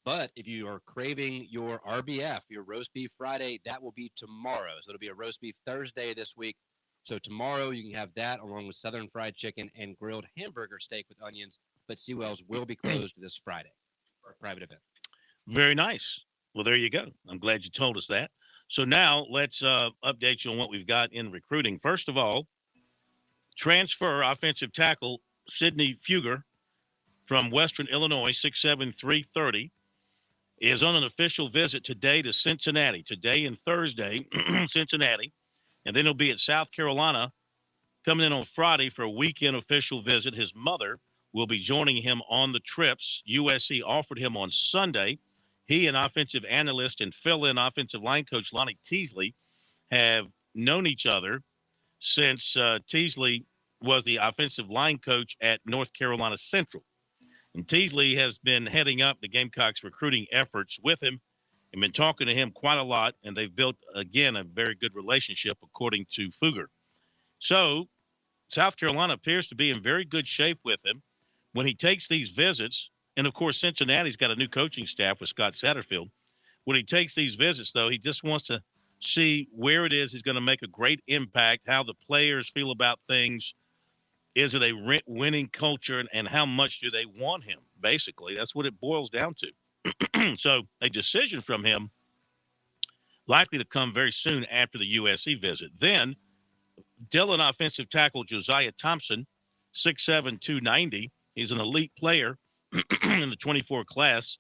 But if you are craving your RBF, your roast beef Friday, that will be tomorrow. So it'll be a roast beef Thursday this week. So tomorrow you can have that along with Southern fried chicken and grilled hamburger steak with onions. But Seawells will be closed this Friday for a private event. Very nice. Well, there you go. I'm glad you told us that. So now let's update you on what we've got in recruiting. First of all, transfer offensive tackle Sidney Fugger from Western Illinois, 6'7", 330, is on an official visit today to Cincinnati. Today and Thursday, Cincinnati. And then he'll be at South Carolina coming in on Friday for a weekend official visit. His mother will be joining him on the trips. USC offered him on Sunday. He and offensive analyst and fill-in offensive line coach Lonnie Teasley have known each other since Teasley was the offensive line coach at North Carolina Central. And Teasley has been heading up the Gamecocks recruiting efforts with him and been talking to him quite a lot, and they've built, again, a very good relationship, according to Fugger. So South Carolina appears to be in very good shape with him. When he takes these visits, and, of course, Cincinnati's got a new coaching staff with Scott Satterfield. When he takes these visits, though, he just wants to see where it is he's going to make a great impact, how the players feel about things. Is it a winning culture, and how much do they want him? Basically, that's what it boils down to. So a decision from him likely to come very soon after the USC visit. Then Dillon offensive tackle Josiah Thompson, 6'7", 290. He's an elite player in the 24 class,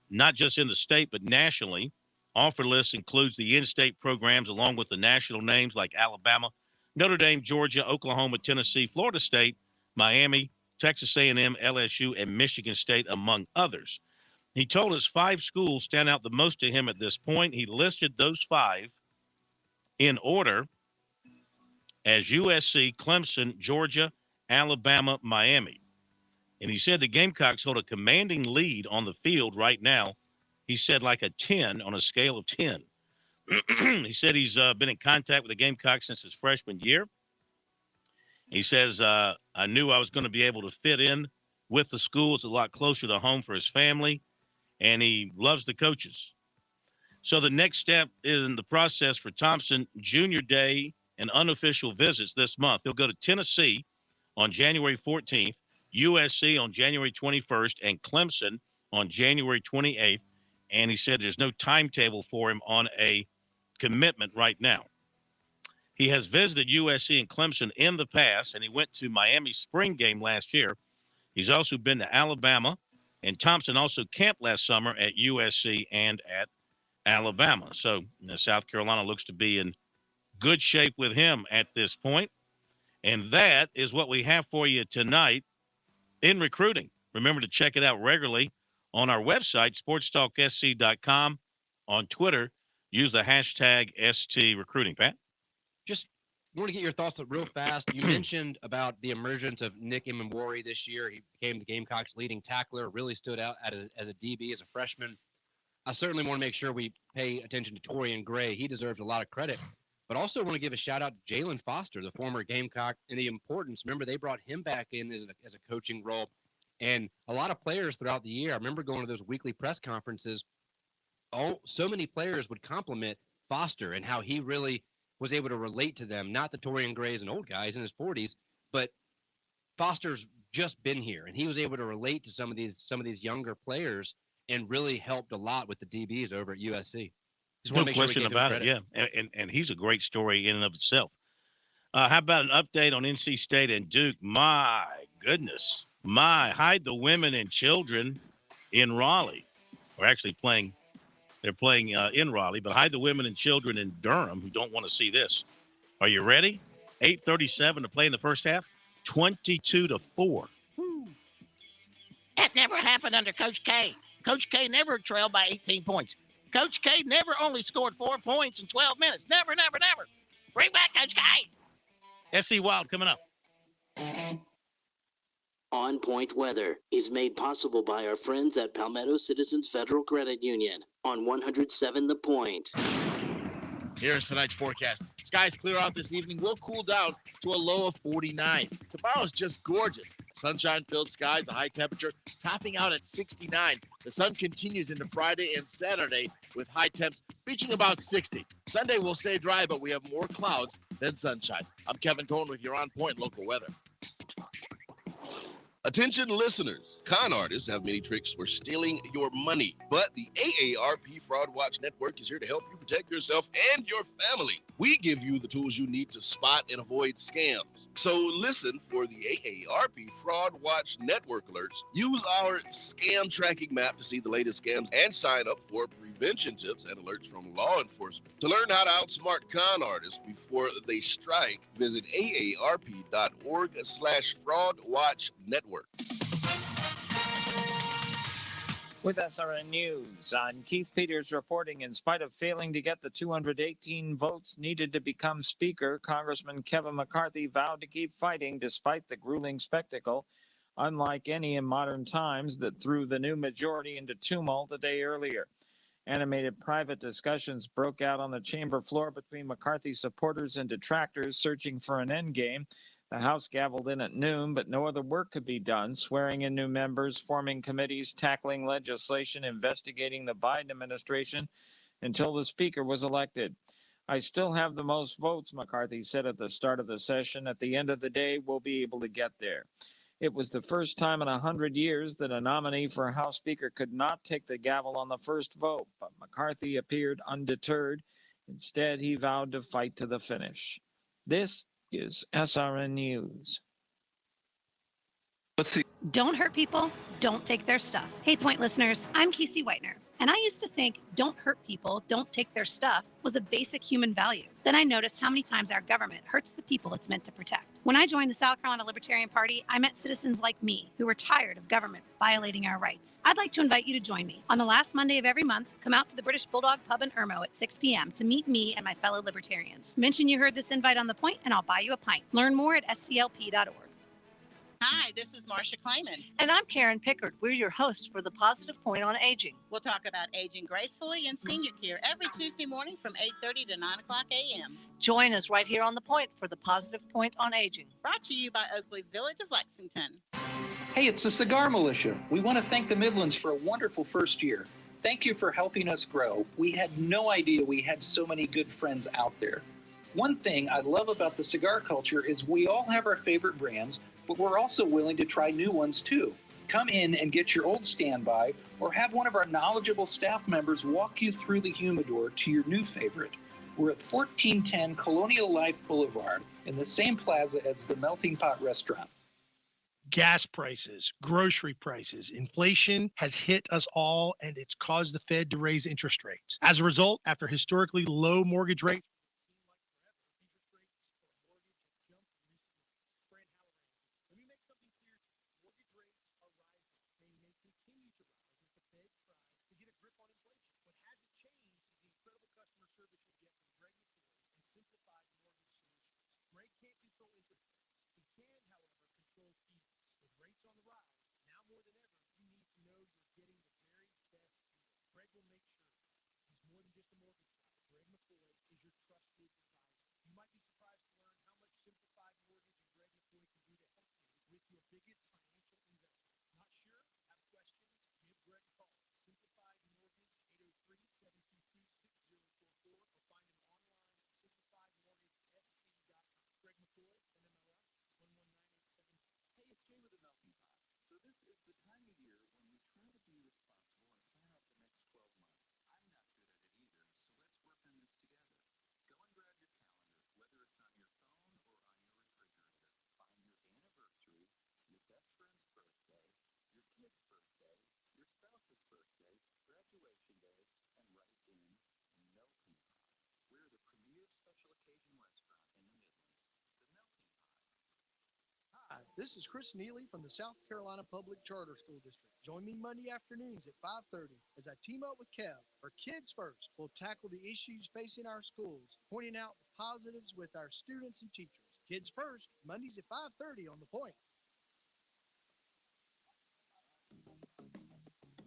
not just in the state, but nationally. Offer list includes the in-state programs along with the national names like Alabama, Notre Dame, Georgia, Oklahoma, Tennessee, Florida State, Miami, Texas A&M, LSU, and Michigan State, among others. He told us 5 schools stand out the most to him at this point. He listed those 5 in order as USC, Clemson, Georgia, Alabama, Miami. And he said the Gamecocks hold a commanding lead on the field right now. He said like a 10 on a scale of 10. He said he's been in contact with the Gamecocks since his freshman year. He says, I knew I was going to be able to fit in with the school. It's a lot closer to home for his family, and he loves the coaches. So the next step in the process for Thompson, junior day and unofficial visits this month. He'll go to Tennessee on January 14th, USC on January 21st, and Clemson on January 28th. And he said there's no timetable for him on a commitment right now. He has visited USC and Clemson in the past, and he went to Miami's spring game last year. He's also been to Alabama, and Thompson also camped last summer at USC and at Alabama. So South Carolina looks to be in good shape with him at this point. And that is what we have for you tonight in recruiting. Remember to check it out regularly on our website, SportsTalkSC.com. On Twitter, use the hashtag ST Recruiting. Pat? Just I want to get your thoughts real fast. You mentioned about the emergence of Nick Imamori this year. He became the Gamecocks' leading tackler, really stood out as a DB, as a freshman. I certainly want to make sure we pay attention to Torian Gray. He deserves a lot of credit. But also want to give a shout-out to Jalen Foster, the former Gamecock, and the importance. Remember, they brought him back in as a coaching role. And a lot of players throughout the year, I remember going to those weekly press conferences, so many players would compliment Foster and how he really was able to relate to them. Not the Torian Gray's and old guys in his 40s, but Foster's just been here, and he was able to relate to some of these younger players and really helped a lot with the DBs over at USC. Just No want to make sure we question give him about it, credit. yeah. And he's a great story in and of itself. How about an update on NC State and Duke? My goodness. Hide the women and children in Raleigh. We're actually playing. They're playing in Raleigh, but hide the women and children in Durham who don't want to see this. Are you ready? 8:37 to play in the first half. 22-4. That never happened under Coach K. Coach K never trailed by 18 points. Coach K never only scored 4 points in 12 minutes. Never, never, never. Bring back Coach K. SC Wild coming up. On Point Weather is made possible by our friends at Palmetto Citizens Federal Credit Union on 107 The Point. Here's tonight's forecast. Skies clear out this evening. Will cool down to a low of 49. Tomorrow's just gorgeous. Sunshine-filled skies, a high temperature topping out at 69. The sun continues into Friday and Saturday with high temps reaching about 60. Sunday will stay dry, but we have more clouds than sunshine. I'm Kevin Cohen with your On Point local weather. Attention listeners, con artists have many tricks for stealing your money, but the AARP Fraud Watch Network is here to help you protect yourself and your family. We give you the tools you need to spot and avoid scams. So listen for the AARP Fraud Watch Network alerts. Use our scam tracking map to see the latest scams and sign up for prevention tips and alerts from law enforcement. To learn how to outsmart con artists before they strike, visit aarp.org/fraudwatchnetwork. With SRN News, I'm Keith Peters reporting. In spite of failing to get the 218 votes needed to become Speaker, Congressman Kevin McCarthy vowed to keep fighting despite the grueling spectacle, unlike any in modern times, that threw the new majority into tumult a day earlier. Animated private discussions broke out on the chamber floor between McCarthy supporters and detractors searching for an endgame. The House gavelled in at noon, but no other work could be done, swearing in new members, forming committees, tackling legislation, investigating the Biden administration until the Speaker was elected. I still have the most votes, McCarthy said at the start of the session. At the end of the day, we'll be able to get there. It was the first time in 100 years that a nominee for a House Speaker could not take the gavel on the first vote, but McCarthy appeared undeterred. Instead, he vowed to fight to the finish. This is SRN News. Let's see. Don't hurt people, don't take their stuff. Hey, Point listeners, I'm Casey Whitener, and I used to think don't hurt people, don't take their stuff was a basic human value. Then I noticed how many times our government hurts the people it's meant to protect. When I joined the South Carolina Libertarian Party, I met citizens like me who were tired of government violating our rights. I'd like to invite you to join me. On the last Monday of every month, come out to the British Bulldog Pub in Irmo at 6 p.m. to meet me and my fellow libertarians. Mention you heard this invite on The Point, and I'll buy you a pint. Learn more at sclp.org. Hi, this is Marcia Clayman. And I'm Karen Pickard. We're your hosts for the Positive Point on Aging. We'll talk about aging gracefully and senior care every Tuesday morning from 8:30 to 9 o'clock a.m. Join us right here on The Point for the Positive Point on Aging. Brought to you by Oakley Village of Lexington. Hey, it's the Cigar Militia. We want to thank the Midlands for a wonderful first year. Thank you for helping us grow. We had no idea we had so many good friends out there. One thing I love about the cigar culture is we all have our favorite brands, but we're also willing to try new ones too. Come in and get your old standby, or have one of our knowledgeable staff members walk you through the humidor to your new favorite. We're at 1410 Colonial Life Boulevard in the same plaza as the Melting Pot Restaurant. Gas prices, grocery prices, inflation has hit us all, and it's caused the Fed to raise interest rates. As a result, after historically low mortgage rates, This is Chris Neely from the South Carolina Public Charter School District. Join me Monday afternoons at 5:30 as I team up with Kev. For Kids First, we'll tackle the issues facing our schools, pointing out the positives with our students and teachers. Kids First, Mondays at 5:30 on The Point.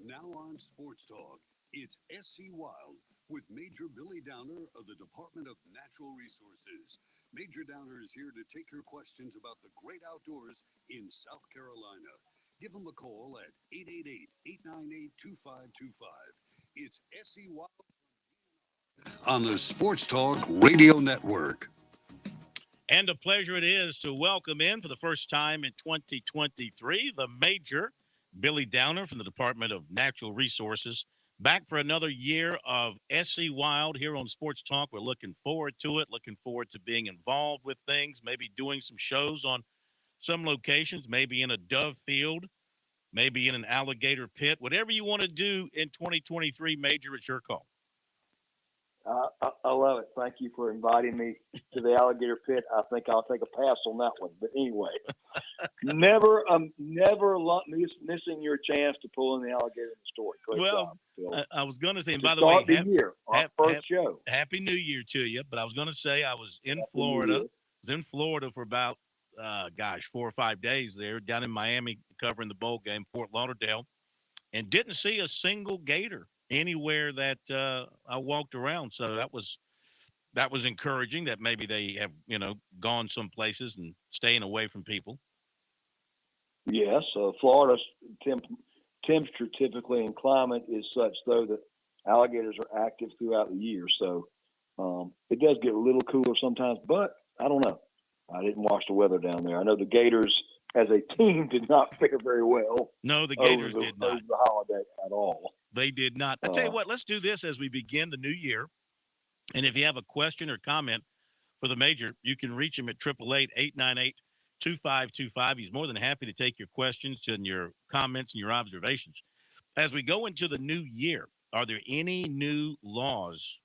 Now on Sports Talk, it's SC Wild with Major Billy Downer of the Department of Natural Resources. Major Downer is here to take your questions about the great outdoors in South Carolina. Give him a call at 888-898-2525. It's SC Wild on the Sports Talk Radio Network. And a pleasure it is to welcome in for the first time in 2023, the Major Billy Downer from the Department of Natural Resources. Back for another year of SC Wild here on Sports Talk. We're looking forward to it, looking forward to being involved with things, maybe doing some shows on some locations, maybe in a dove field, maybe in an alligator pit. Whatever you want to do in 2023, Major, it's your call. I love it. Thank you for inviting me to the alligator pit. I think I'll take a pass on that one. But anyway, never missing your chance to pull in the alligator in the story. Great job, Phil. I was going to say, and To by the way, start the year, our first show. Happy New Year to you. But I was going to say I was in Florida. I was in Florida for about, 4 or 5 days there, down in Miami covering the bowl game, Fort Lauderdale, and didn't see a single gator anywhere that I walked around. So that was encouraging that maybe they have, gone some places and staying away from people. Yes, Florida's temperature typically and climate is such, though, that alligators are active throughout the year. So it does get a little cooler sometimes, but I don't know. I didn't watch the weather down there. I know the Gators as a team did not fare very well. No, the Gators did not. Over the holiday at all. They did not. I tell you what, let's do this as we begin the new year. And if you have a question or comment for the Major, you can reach him at 888-898-2525. He's more than happy to take your questions and your comments and your observations. As we go into the new year, are there any new laws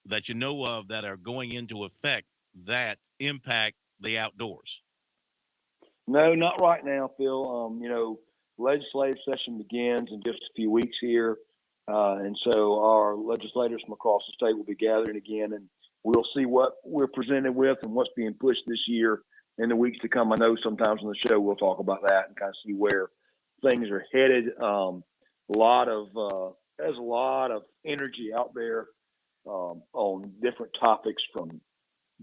that you know of that are going into effect that impact the outdoors? No, not right now, Phil. Legislative session begins in just a few weeks here. And so our legislators from across the state will be gathering again, and we'll see what we're presented with and what's being pushed this year in the weeks to come. I know sometimes on the show we'll talk about that and kind of see where things are headed. There's a lot of energy out there on different topics, from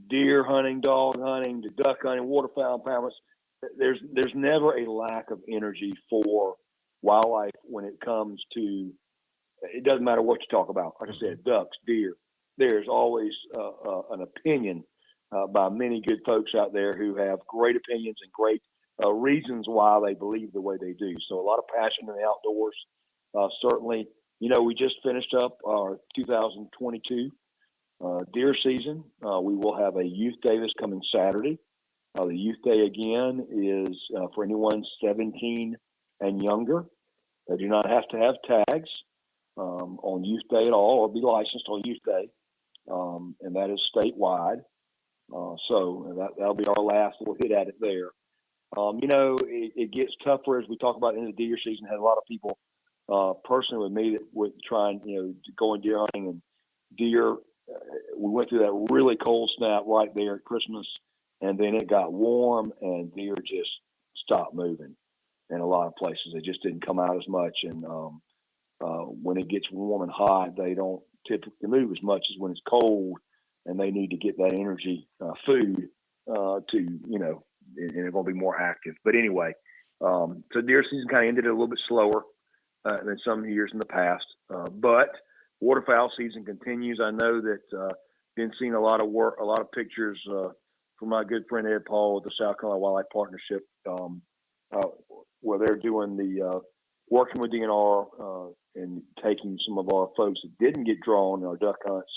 deer hunting, dog hunting, to duck hunting, waterfowl impoundments. There's never a lack of energy for wildlife when it comes to. It doesn't matter what you talk about. Like I said, ducks, deer. There's always an opinion by many good folks out there who have great opinions and great reasons why they believe the way they do. So a lot of passion in the outdoors. Certainly, we just finished up our 2022 deer season. We will have a youth day this coming Saturday. The youth day again is for anyone 17 and younger. They do not have to have tags on youth day at all, or be licensed on youth day, and that is statewide. So that'll be our last little hit at it there. It gets tougher as we talk about in the deer season. Had a lot of people personally with me that would try and going deer hunting, and deer. We went through that really cold snap right there at Christmas, and then it got warm, and deer just stopped moving. in a lot of places. They just didn't come out as much. And when it gets warm and hot, they don't typically move as much as when it's cold, and they need to get that energy food to, you know, and they're going to be more active. But anyway, so deer season kind of ended a little bit slower than some years in the past. But waterfowl season continues. I know that been seeing a lot of pictures from my good friend Ed Paul with the South Carolina Wildlife Partnership, where they're doing the working with DNR and taking some of our folks that didn't get drawn in our duck hunts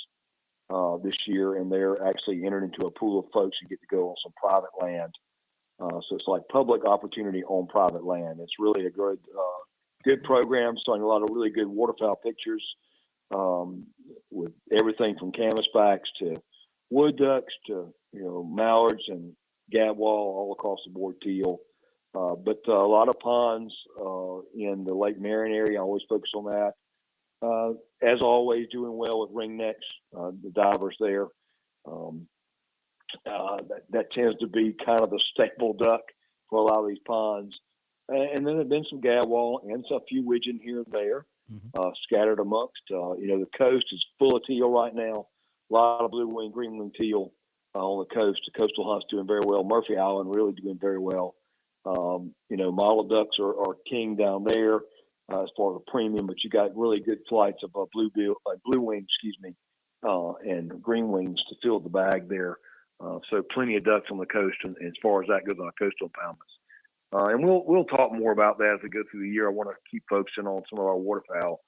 this year, and they're actually entered into a pool of folks who get to go on some private land. So it's like public opportunity on private land. It's really a good program, showing a lot of really good waterfowl pictures with everything from canvasbacks to wood ducks to, you know, mallards and gadwall, all across the board, teal. But a lot of ponds in the Lake Marion area. I always focus on that. As always, doing well with ringnecks, the divers there. That tends to be kind of the staple duck for a lot of these ponds. And then there have been some gadwall and a few widgeon here and there, scattered amongst. You know, the coast is full of teal right now. A lot of blue-winged, green-winged teal on the coast. The coastal hunt's doing very well. Murphy Island really doing very well. You know, mottled ducks are king down there as far as the premium, but you got really good flights of blue wings, and green wings to fill the bag there. So plenty of ducks on the coast, and as far as that goes on coastal impoundments. And we'll talk more about that as we go through the year. I want to keep focusing on some of our waterfowl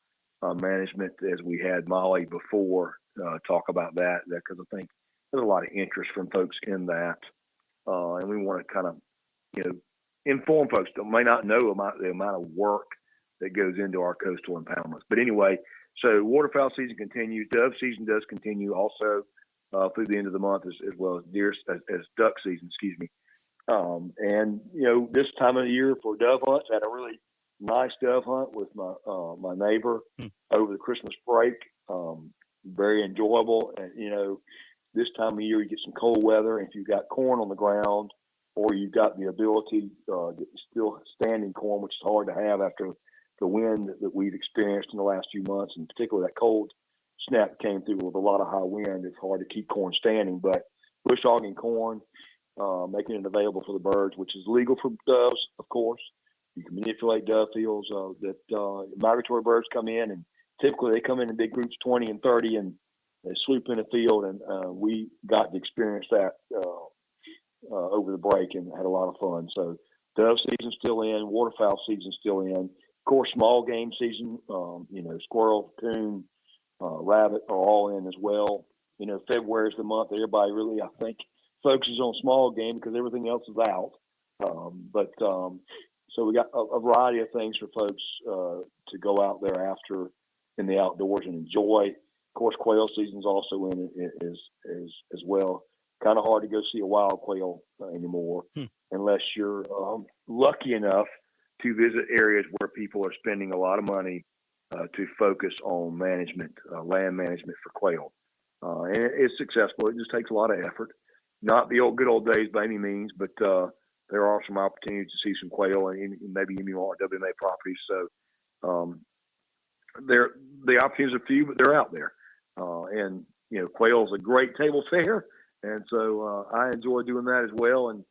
management, as we had Molly before talk about that because I think there's a lot of interest from folks in that, and we want to kind of, you know, inform folks that may not know about the amount of work that goes into our coastal impoundments. But anyway, so waterfowl season continues. Dove season does continue also through the end of the month, as well as duck season. And you know, this time of the year for dove hunts, I had a really nice dove hunt with my neighbor over the Christmas break. Very enjoyable. And you know, this time of year you get some cold weather, and if you've got corn on the ground, or you've got the ability to get still standing corn, which is hard to have after the wind that we've experienced in the last few months, and particularly that cold snap came through with a lot of high wind. It's hard to keep corn standing, but bush hogging corn, making it available for the birds, which is legal for doves, of course. You can manipulate dove fields that migratory birds come in, and typically they come in big groups, 20 and 30, and they swoop in a field, and we got to experience that over the break and had a lot of fun. So dove season's still in, waterfowl season's still in. Of course, small game season, you know, squirrel, coon, rabbit are all in as well. You know, February is the month that everybody really, I think, focuses on small game because everything else is out. So we got a variety of things for folks to go out there after in the outdoors and enjoy. Of course, quail season's also in as well. Kind of hard to go see a wild quail anymore unless you're lucky enough to visit areas where people are spending a lot of money to focus on management, land management for quail. And it's successful. It just takes a lot of effort. Not the good old days by any means, but there are some opportunities to see some quail and maybe WMA properties. So the opportunities are few, but they're out there. And, you know, quail is a great table fare. And so I enjoy doing that as well, and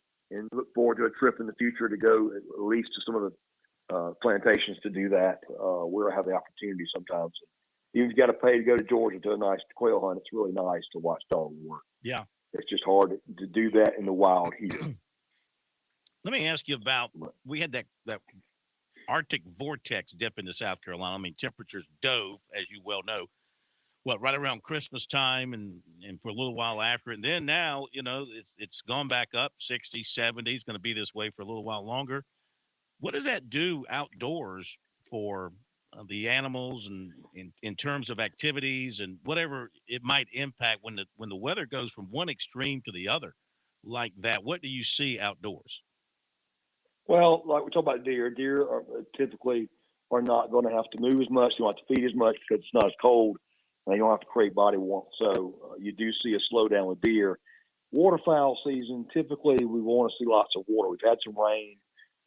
look forward to a trip in the future to go at least to some of the plantations to do that. We'll have the opportunity sometimes. You've got to pay to go to Georgia to a nice quail hunt. It's really nice to watch dogs work. Yeah. It's just hard to do that in the wild here. Let me ask you about, we had that Arctic vortex dip into South Carolina. I mean, temperatures dove, as you well know, right around Christmas time and for a little while after. And then now, you know, it's gone back up 60, 70. It's going to be this way for a little while longer. What does that do outdoors for the animals and in terms of activities and whatever it might impact when the weather goes from one extreme to the other like that? What do you see outdoors? Well, like we talk about deer are typically are not going to have to move as much. You don't have to feed as much because it's not as cold. And you don't have to create body warmth. So you do see a slowdown with deer. Waterfowl season, typically we want to see lots of water. We've had some rain.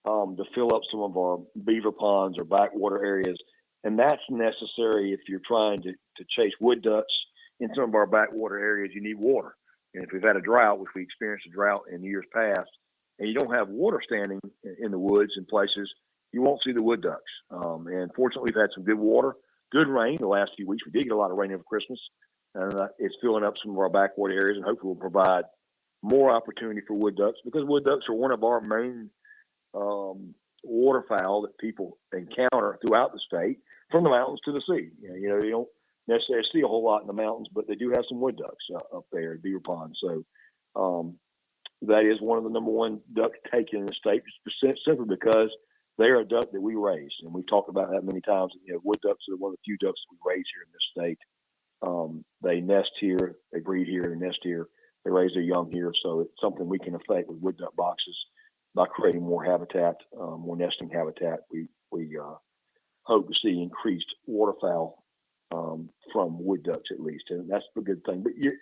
to fill up some of our beaver ponds or backwater areas. And that's necessary if you're trying to chase wood ducks in some of our backwater areas. You need water. And if we've had a drought, which we experienced a drought in years past, and you don't have water standing in the woods in places, you won't see the wood ducks. And fortunately, we've had some good water, good rain the last few weeks. We did get a lot of rain over Christmas, and it's filling up some of our backwater areas, and hopefully will provide more opportunity for wood ducks, because wood ducks are one of our main waterfowl that people encounter throughout the state, from the mountains to the sea. You know, you don't necessarily see a whole lot in the mountains, but they do have some wood ducks up there at Beaver Pond. So that is one of the number one duck taken in the state, simply because they're a duck that we raise, and we've talked about that many times. You know, wood ducks are one of the few ducks that we raise here in this state. They nest here, they breed here, they nest here, they raise their young here. So it's something we can affect with wood duck boxes by creating more habitat, more nesting habitat. We hope to see increased waterfowl from wood ducks at least, and that's a good thing. But you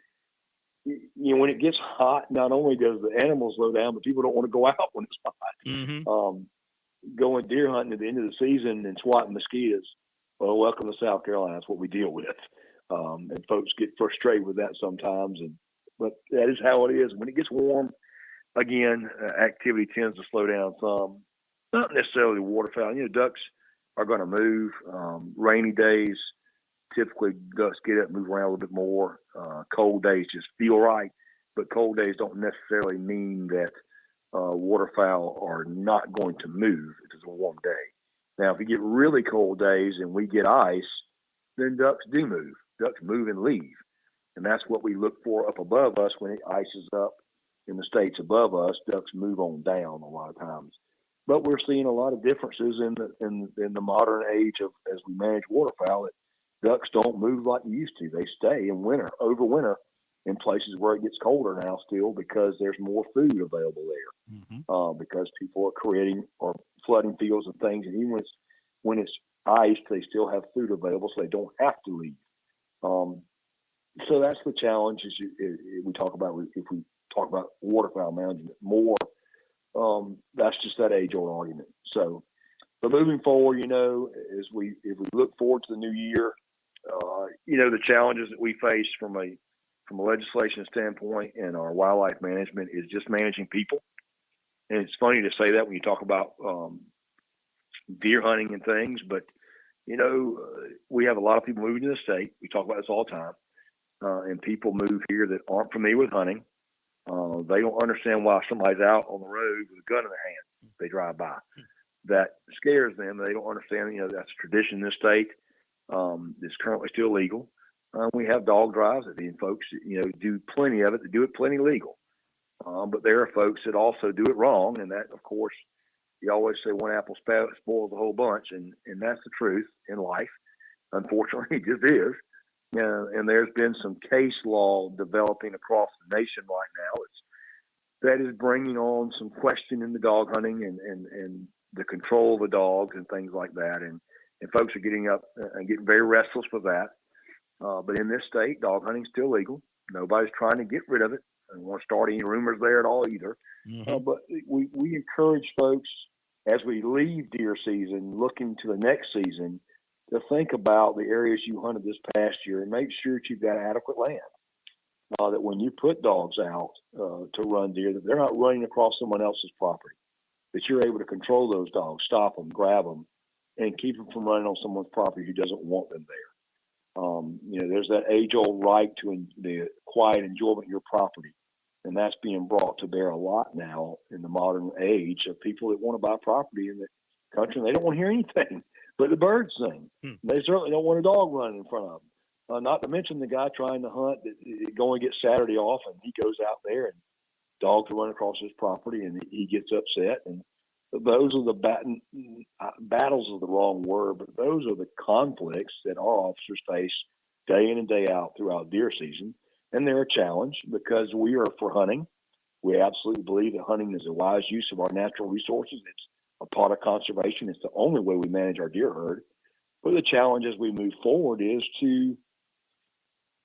know, when it gets hot, not only does the animals slow down, but people don't want to go out when it's hot. Mm-hmm. Going deer hunting at the end of the season and swatting mosquitoes, well, welcome to South Carolina. That's what we deal with. And folks get frustrated with that sometimes, but that is how it is. When it gets warm, again, activity tends to slow down some. Not necessarily waterfowl. You know, ducks are going to move. Rainy days, typically ducks get up and move around a little bit more. Cold days just feel right, but cold days don't necessarily mean that waterfowl are not going to move if it's a warm day. Now, if we get really cold days and we get ice, then ducks do move. Ducks move and leave. And that's what we look for up above us when it ices up in the states above us. Ducks move on down a lot of times. But we're seeing a lot of differences in the modern age of as we manage waterfowl. That ducks don't move like they used to. They stay in winter, overwinter in places where it gets colder now still, because there's more food available there. Mm-hmm. Because people are creating or flooding fields and things, and even when it's iced, they still have food available, so they don't have to leave. So that's the challenge. We talk about, if we talk about waterfowl management more, that's just that age-old argument. So, but moving forward, you know, if we look forward to the new year, you know, the challenges that we face from a legislation standpoint and our wildlife management is just managing people. And it's funny to say that when you talk about deer hunting and things, but you know, we have a lot of people moving to the state. We talk about this all the time, and people move here that aren't familiar with hunting. They don't understand why somebody's out on the road with a gun in their hand. They drive by. That scares them. They don't understand. You know, that's a tradition in this state. It's currently still legal. We have dog drives that these folks, you know, do plenty of it. They do it plenty legal. But there are folks that also do it wrong, and that, of course, you always say one apple spoils the whole bunch, and that's the truth in life. Unfortunately, it just is. And there's been some case law developing across the nation right now. That is bringing on some question in the dog hunting and the control of the dogs and things like that. And folks are getting up and getting very restless with that. But in this state, dog hunting is still legal. Nobody's trying to get rid of it. I don't want to start any rumors there at all either. Mm-hmm. But we encourage folks, as we leave deer season, looking to the next season, to think about the areas you hunted this past year and make sure that you've got adequate land. That when you put dogs out to run deer, that they're not running across someone else's property, that you're able to control those dogs, stop them, grab them, and keep them from running on someone's property who doesn't want them there. You know, there's that age-old right to the quiet enjoyment of your property, and that's being brought to bear a lot now in the modern age of people that want to buy property in the country, and they don't want to hear anything but the birds sing. They certainly don't want a dog running in front of them. Not to mention the guy trying to hunt, going to get Saturday off, and he goes out there and dogs run across his property, and he gets upset. And those are the battles is the wrong word, but those are the conflicts that our officers face day in and day out throughout deer season. And they're a challenge because we are for hunting. We absolutely believe that hunting is a wise use of our natural resources. It's a part of conservation. It's the only way we manage our deer herd. But the challenge as we move forward is to,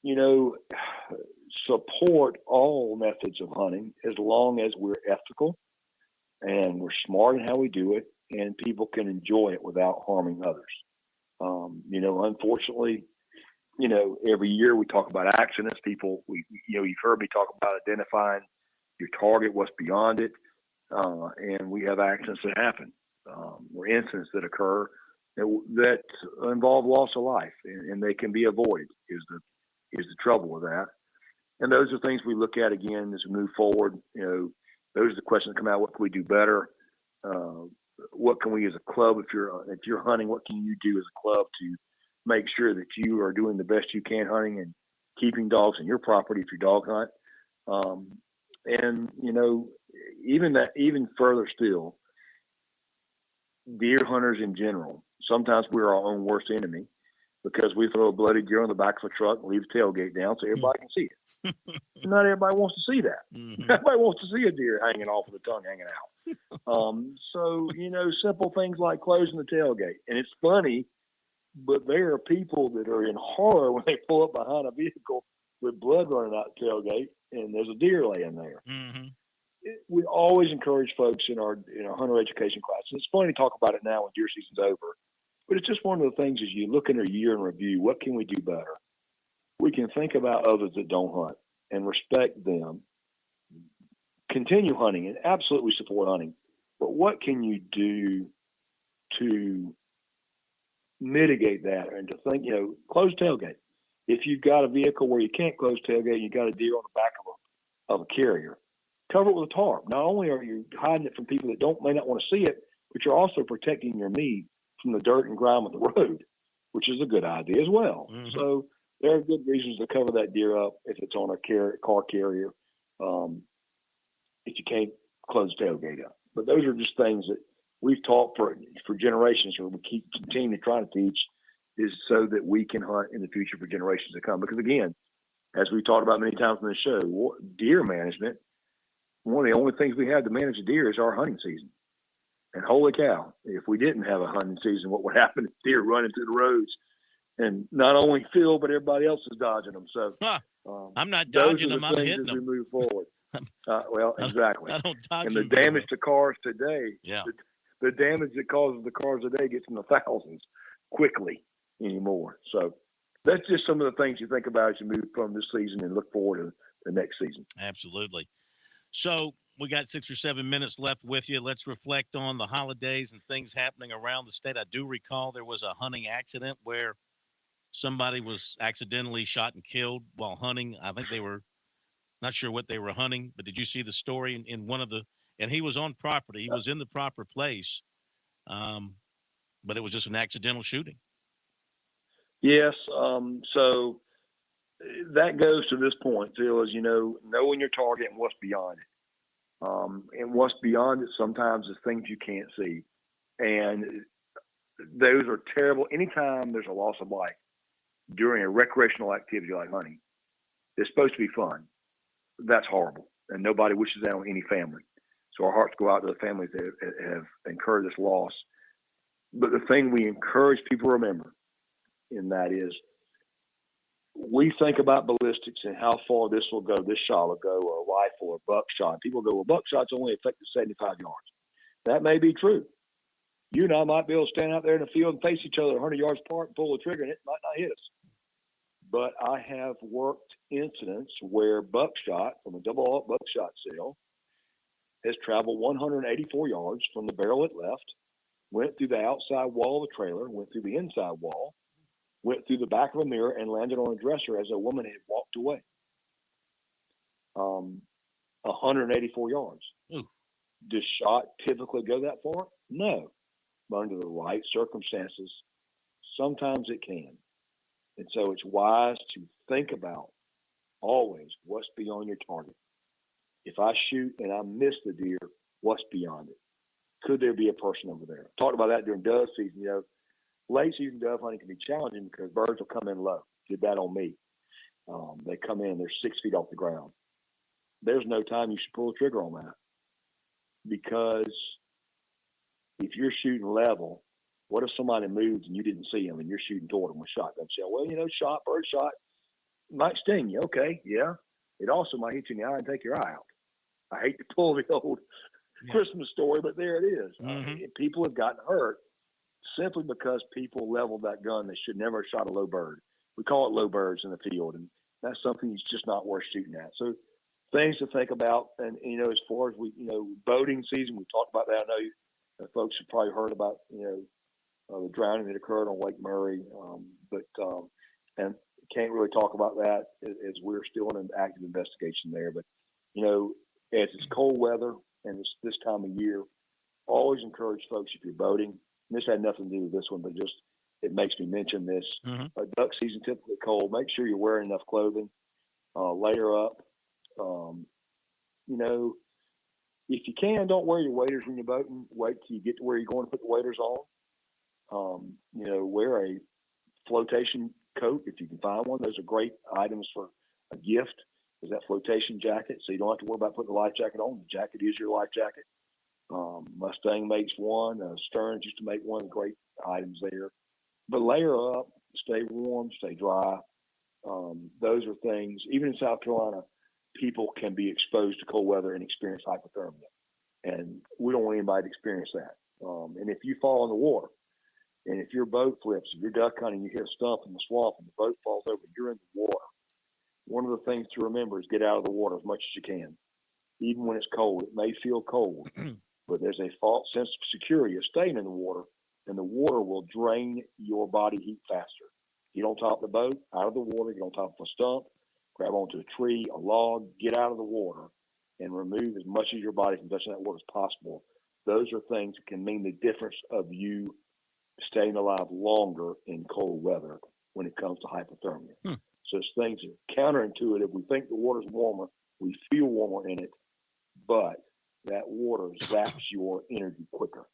you know, support all methods of hunting as long as we're ethical and we're smart in how we do it, and people can enjoy it without harming others. Unfortunately, every year we talk about accidents. People, you've heard me talk about identifying your target, what's beyond it, and we have accidents that happen, or incidents that occur that involve loss of life, and they can be avoided. Is the trouble with that? And those are things we look at again as we move forward. Those are the questions that come out. What can we do better? What can we as a club, if you're hunting, what can you do as a club to make sure that you are doing the best you can hunting and keeping dogs on your property if you dog hunt? Even further still, deer hunters in general, sometimes we're our own worst enemy because we throw a bloody deer on the back of a truck and leave the tailgate down so everybody can see it. Not everybody wants to see that. Mm-hmm. Everybody wants to see a deer hanging off with the tongue hanging out. Simple things like closing the tailgate. And it's funny, but there are people that are in horror when they pull up behind a vehicle with blood running out the tailgate and there's a deer laying there. Mm-hmm. We always encourage folks in our hunter education classes. It's funny to talk about it now when deer season's over, but it's just one of the things as you look in a year in review, what can we do better? We can think about others that don't hunt and respect them. Continue hunting and absolutely support hunting, but what can you do to mitigate that and to think, close tailgate. If you've got a vehicle where you can't close tailgate, you got a deer on the back of a carrier, cover it with a tarp. Not only are you hiding it from people that may not want to see it, but you're also protecting your meat from the dirt and grime of the road, which is a good idea as well. Mm-hmm. So there are good reasons to cover that deer up if it's on a car carrier, if you can't close the tailgate up. But those are just things that we've taught for generations, or we keep continuing to try to teach, is so that we can hunt in the future for generations to come. Because again, as we talked about many times on the show, deer management, one of the only things we have to manage a deer is our hunting season. And holy cow, if we didn't have a hunting season, what would happen if deer running through the roads and not only Phil, but everybody else is dodging them. So I'm not dodging those are them. I'm hitting as them. we move forward. Well, exactly. I don't dodge and the them. damage to cars today, yeah. the damage that causes the cars today gets in the thousands quickly anymore. So that's just some of the things you think about as you move from this season and look forward to the next season. Absolutely. So we got 6 or 7 minutes left with you. Let's reflect on the holidays and things happening around the state. I do recall there was a hunting accident where somebody was accidentally shot and killed while hunting. I think they were not sure what they were hunting, but did you see the story in one of the – and he was on property. He was in the proper place, but it was just an accidental shooting. Yes. So that goes to this point, Phil, is, knowing your target and what's beyond it. And what's beyond it sometimes is things you can't see. And those are terrible. Anytime there's a loss of life during a recreational activity like hunting, it's supposed to be fun. That's horrible. And nobody wishes that on any family. So our hearts go out to the families that have incurred this loss. But the thing we encourage people to remember in that is, we think about ballistics and how far this will go, this shot will go, or a rifle or buckshot. People go, well, buckshots only effective 75 yards. That may be true. You and I might be able to stand out there in the field and face each other 100 yards apart and pull the trigger, and it might not hit us. But I have worked incidents where buckshot from a double-up buckshot shell has traveled 184 yards from the barrel it left, went through the outside wall of the trailer, went through the inside wall, went through the back of a mirror, and landed on a dresser as a woman had walked away. 184 yards. Ooh. Does shot typically go that far? No. But under the right circumstances, sometimes it can. And so it's wise to think about always what's beyond your target. If I shoot and I miss the deer, what's beyond it? Could there be a person over there? I talked about that during dove season. Late season dove hunting can be challenging because birds will come in low. Did that on me. They come in, they're 6 feet off the ground. There's no time you should pull the trigger on that. Because if you're shooting level, what if somebody moves and you didn't see him and you're shooting toward him with shotgun shell? Well, bird shot might sting you. Okay, yeah. It also might hit you in the eye and take your eye out. I hate to pull the old Christmas story, but there it is. Mm-hmm. People have gotten hurt simply because people leveled that gun. They should never have shot a low bird. We call it low birds in the field, and that's something that's just not worth shooting at. So things to think about. And, as far as boating season, we talked about that. I know folks have probably heard about, the drowning that occurred on Lake Murray, and can't really talk about that as we're still in an active investigation there. But, as it's cold weather and it's this time of year, always encourage folks, if you're boating, and this had nothing to do with this one, but just it makes me mention this. Duck season typically cold. Make sure you're wearing enough clothing. Layer up. If you can, don't wear your waders when you're boating. Wait till you get to where you're going to put the waders on. Wear a flotation coat if you can find one. Those are great items for a gift. Is that flotation jacket, so you don't have to worry about putting the life jacket on. The jacket is your life jacket. Mustang makes one. Stearns used to make one. Great items there. But layer up, stay warm, stay dry. Those are things. Even in South Carolina, people can be exposed to cold weather and experience hypothermia, and we don't want anybody to experience that. And if you fall in the water, and if your boat flips, if you're duck hunting, you hit a stump in the swamp, and the boat falls over, you're in the water. One of the things to remember is get out of the water as much as you can. Even when it's cold, it may feel cold, but there's a false sense of security of staying in the water, and the water will drain your body heat faster. Get on top of the boat, out of the water, get on top of a stump, grab onto a tree, a log, get out of the water, and remove as much of your body from touching that water as possible. Those are things that can mean the difference of you staying alive longer in cold weather when it comes to hypothermia. So it's things that are counterintuitive. We think the water's warmer, we feel warmer in it, but that water zaps your energy quicker.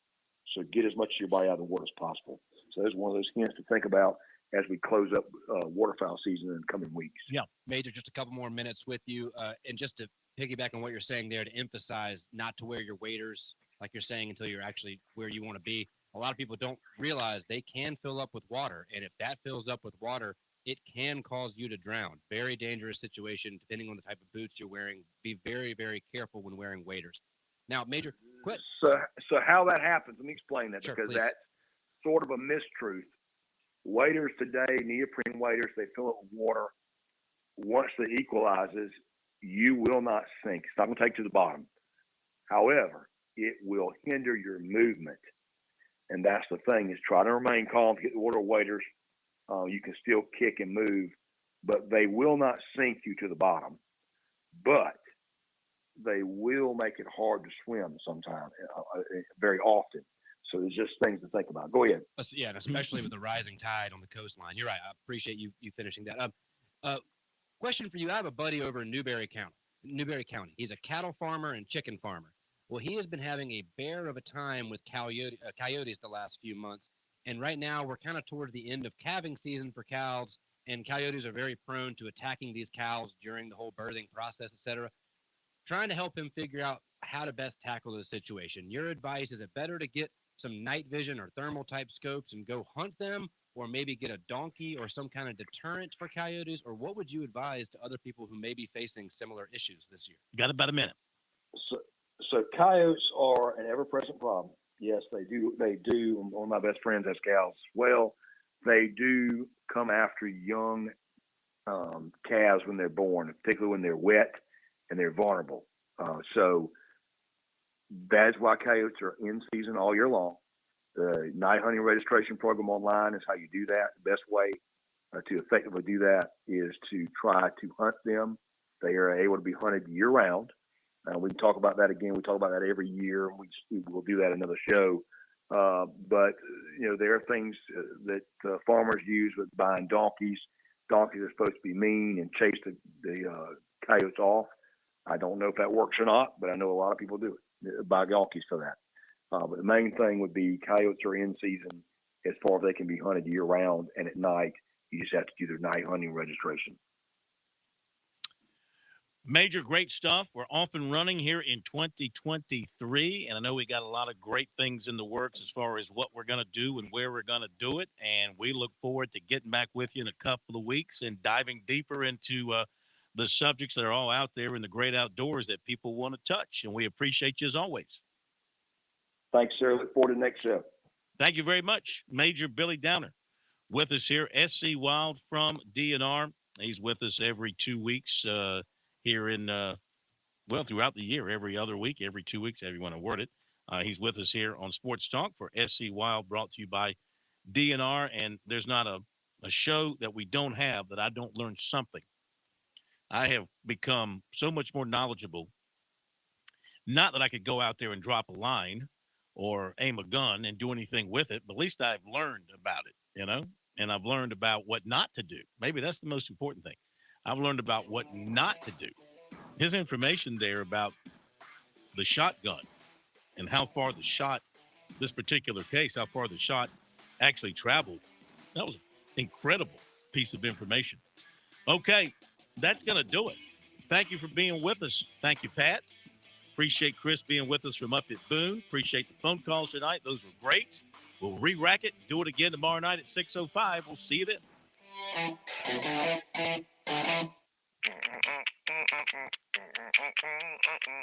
So get as much of your body out of the water as possible. So that's one of those hints to think about as we close up waterfowl season in the coming weeks. Yeah, Major, just a couple more minutes with you. And just to piggyback on what you're saying there, to emphasize not to wear your waders, like you're saying, until you're actually where you want to be. A lot of people don't realize they can fill up with water. And if that fills up with water, it can cause you to drown. Very dangerous situation, depending on the type of boots you're wearing. Be very, very careful when wearing waders. Now, Major, quit. So how that happens, let me explain that, Sure, because please. that's sort of a mistruth. Waders today, neoprene waders, they fill up with water. Once it equalizes, you will not sink. It's not going to take you to the bottom. However, it will hinder your movement. And that's the thing, is try to remain calm, get the water waders. You can still kick and move, but they will not sink you to the bottom. But they will make it hard to swim sometimes, very often. So there's just things to think about. Go ahead. Yeah, and especially with the rising tide on the coastline. You're right. I appreciate you finishing that up. Question for you. I have a buddy over in Newberry County. He's a cattle farmer and chicken farmer. Well, he has been having a bear of a time with coyotes the last few months. And right now we're kind of towards the end of calving season for cows, and coyotes are very prone to attacking these cows during the whole birthing process, etc. Trying to help him figure out how to best tackle this situation. Your advice, is it better to get some night vision or thermal type scopes and go hunt them, or maybe get a donkey or some kind of deterrent for coyotes? Or what would you advise to other people who may be facing similar issues this year? Got about a minute. So coyotes are an ever-present problem. Yes, they do. They do. One of my best friends has cows as well. They do come after young calves when they're born, particularly when they're wet and they're vulnerable. So that's why coyotes are in season all year long. The night hunting registration program online is how you do that. The best way to effectively do that is to try to hunt them. They are able to be hunted year round. We can talk about that again. We talk about that every year. We will do that another show. But there are things that farmers use with buying donkeys. Donkeys are supposed to be mean and chase the coyotes off. I don't know if that works or not, but I know a lot of people do it, buy donkeys for that. But the main thing would be coyotes are in season as far as they can be hunted year round, and at night you just have to do their night hunting registration. Major, great stuff. We're off and running here in 2023, and I know we got a lot of great things in the works as far as what we're going to do and where we're going to do it, and we look forward to getting back with you in a couple of weeks and diving deeper into the subjects that are all out there in the great outdoors that people want to touch, and we appreciate you as always. Thanks, sir. Look forward to the next show. Thank you very much, Major Billy Downer, with us here. SC Wild from DNR. He's with us every 2 weeks here in, throughout the year, every other week, every 2 weeks, however you want to word it. He's with us here on Sports Talk for SC Wild, brought to you by DNR. And there's not a show that we don't have that I don't learn something. I have become so much more knowledgeable. Not that I could go out there and drop a line or aim a gun and do anything with it, but at least I've learned about it, and I've learned about what not to do. Maybe that's the most important thing. I've learned about what not to do. His information there about the shotgun and how far the shot, this particular case, how far the shot actually traveled. That was an incredible piece of information. Okay, that's going to do it. Thank you for being with us. Thank you, Pat. Appreciate Chris being with us from up at Boone. Appreciate the phone calls tonight. Those were great. We'll re-rack it, do it again tomorrow night at 6:05. We'll see you then.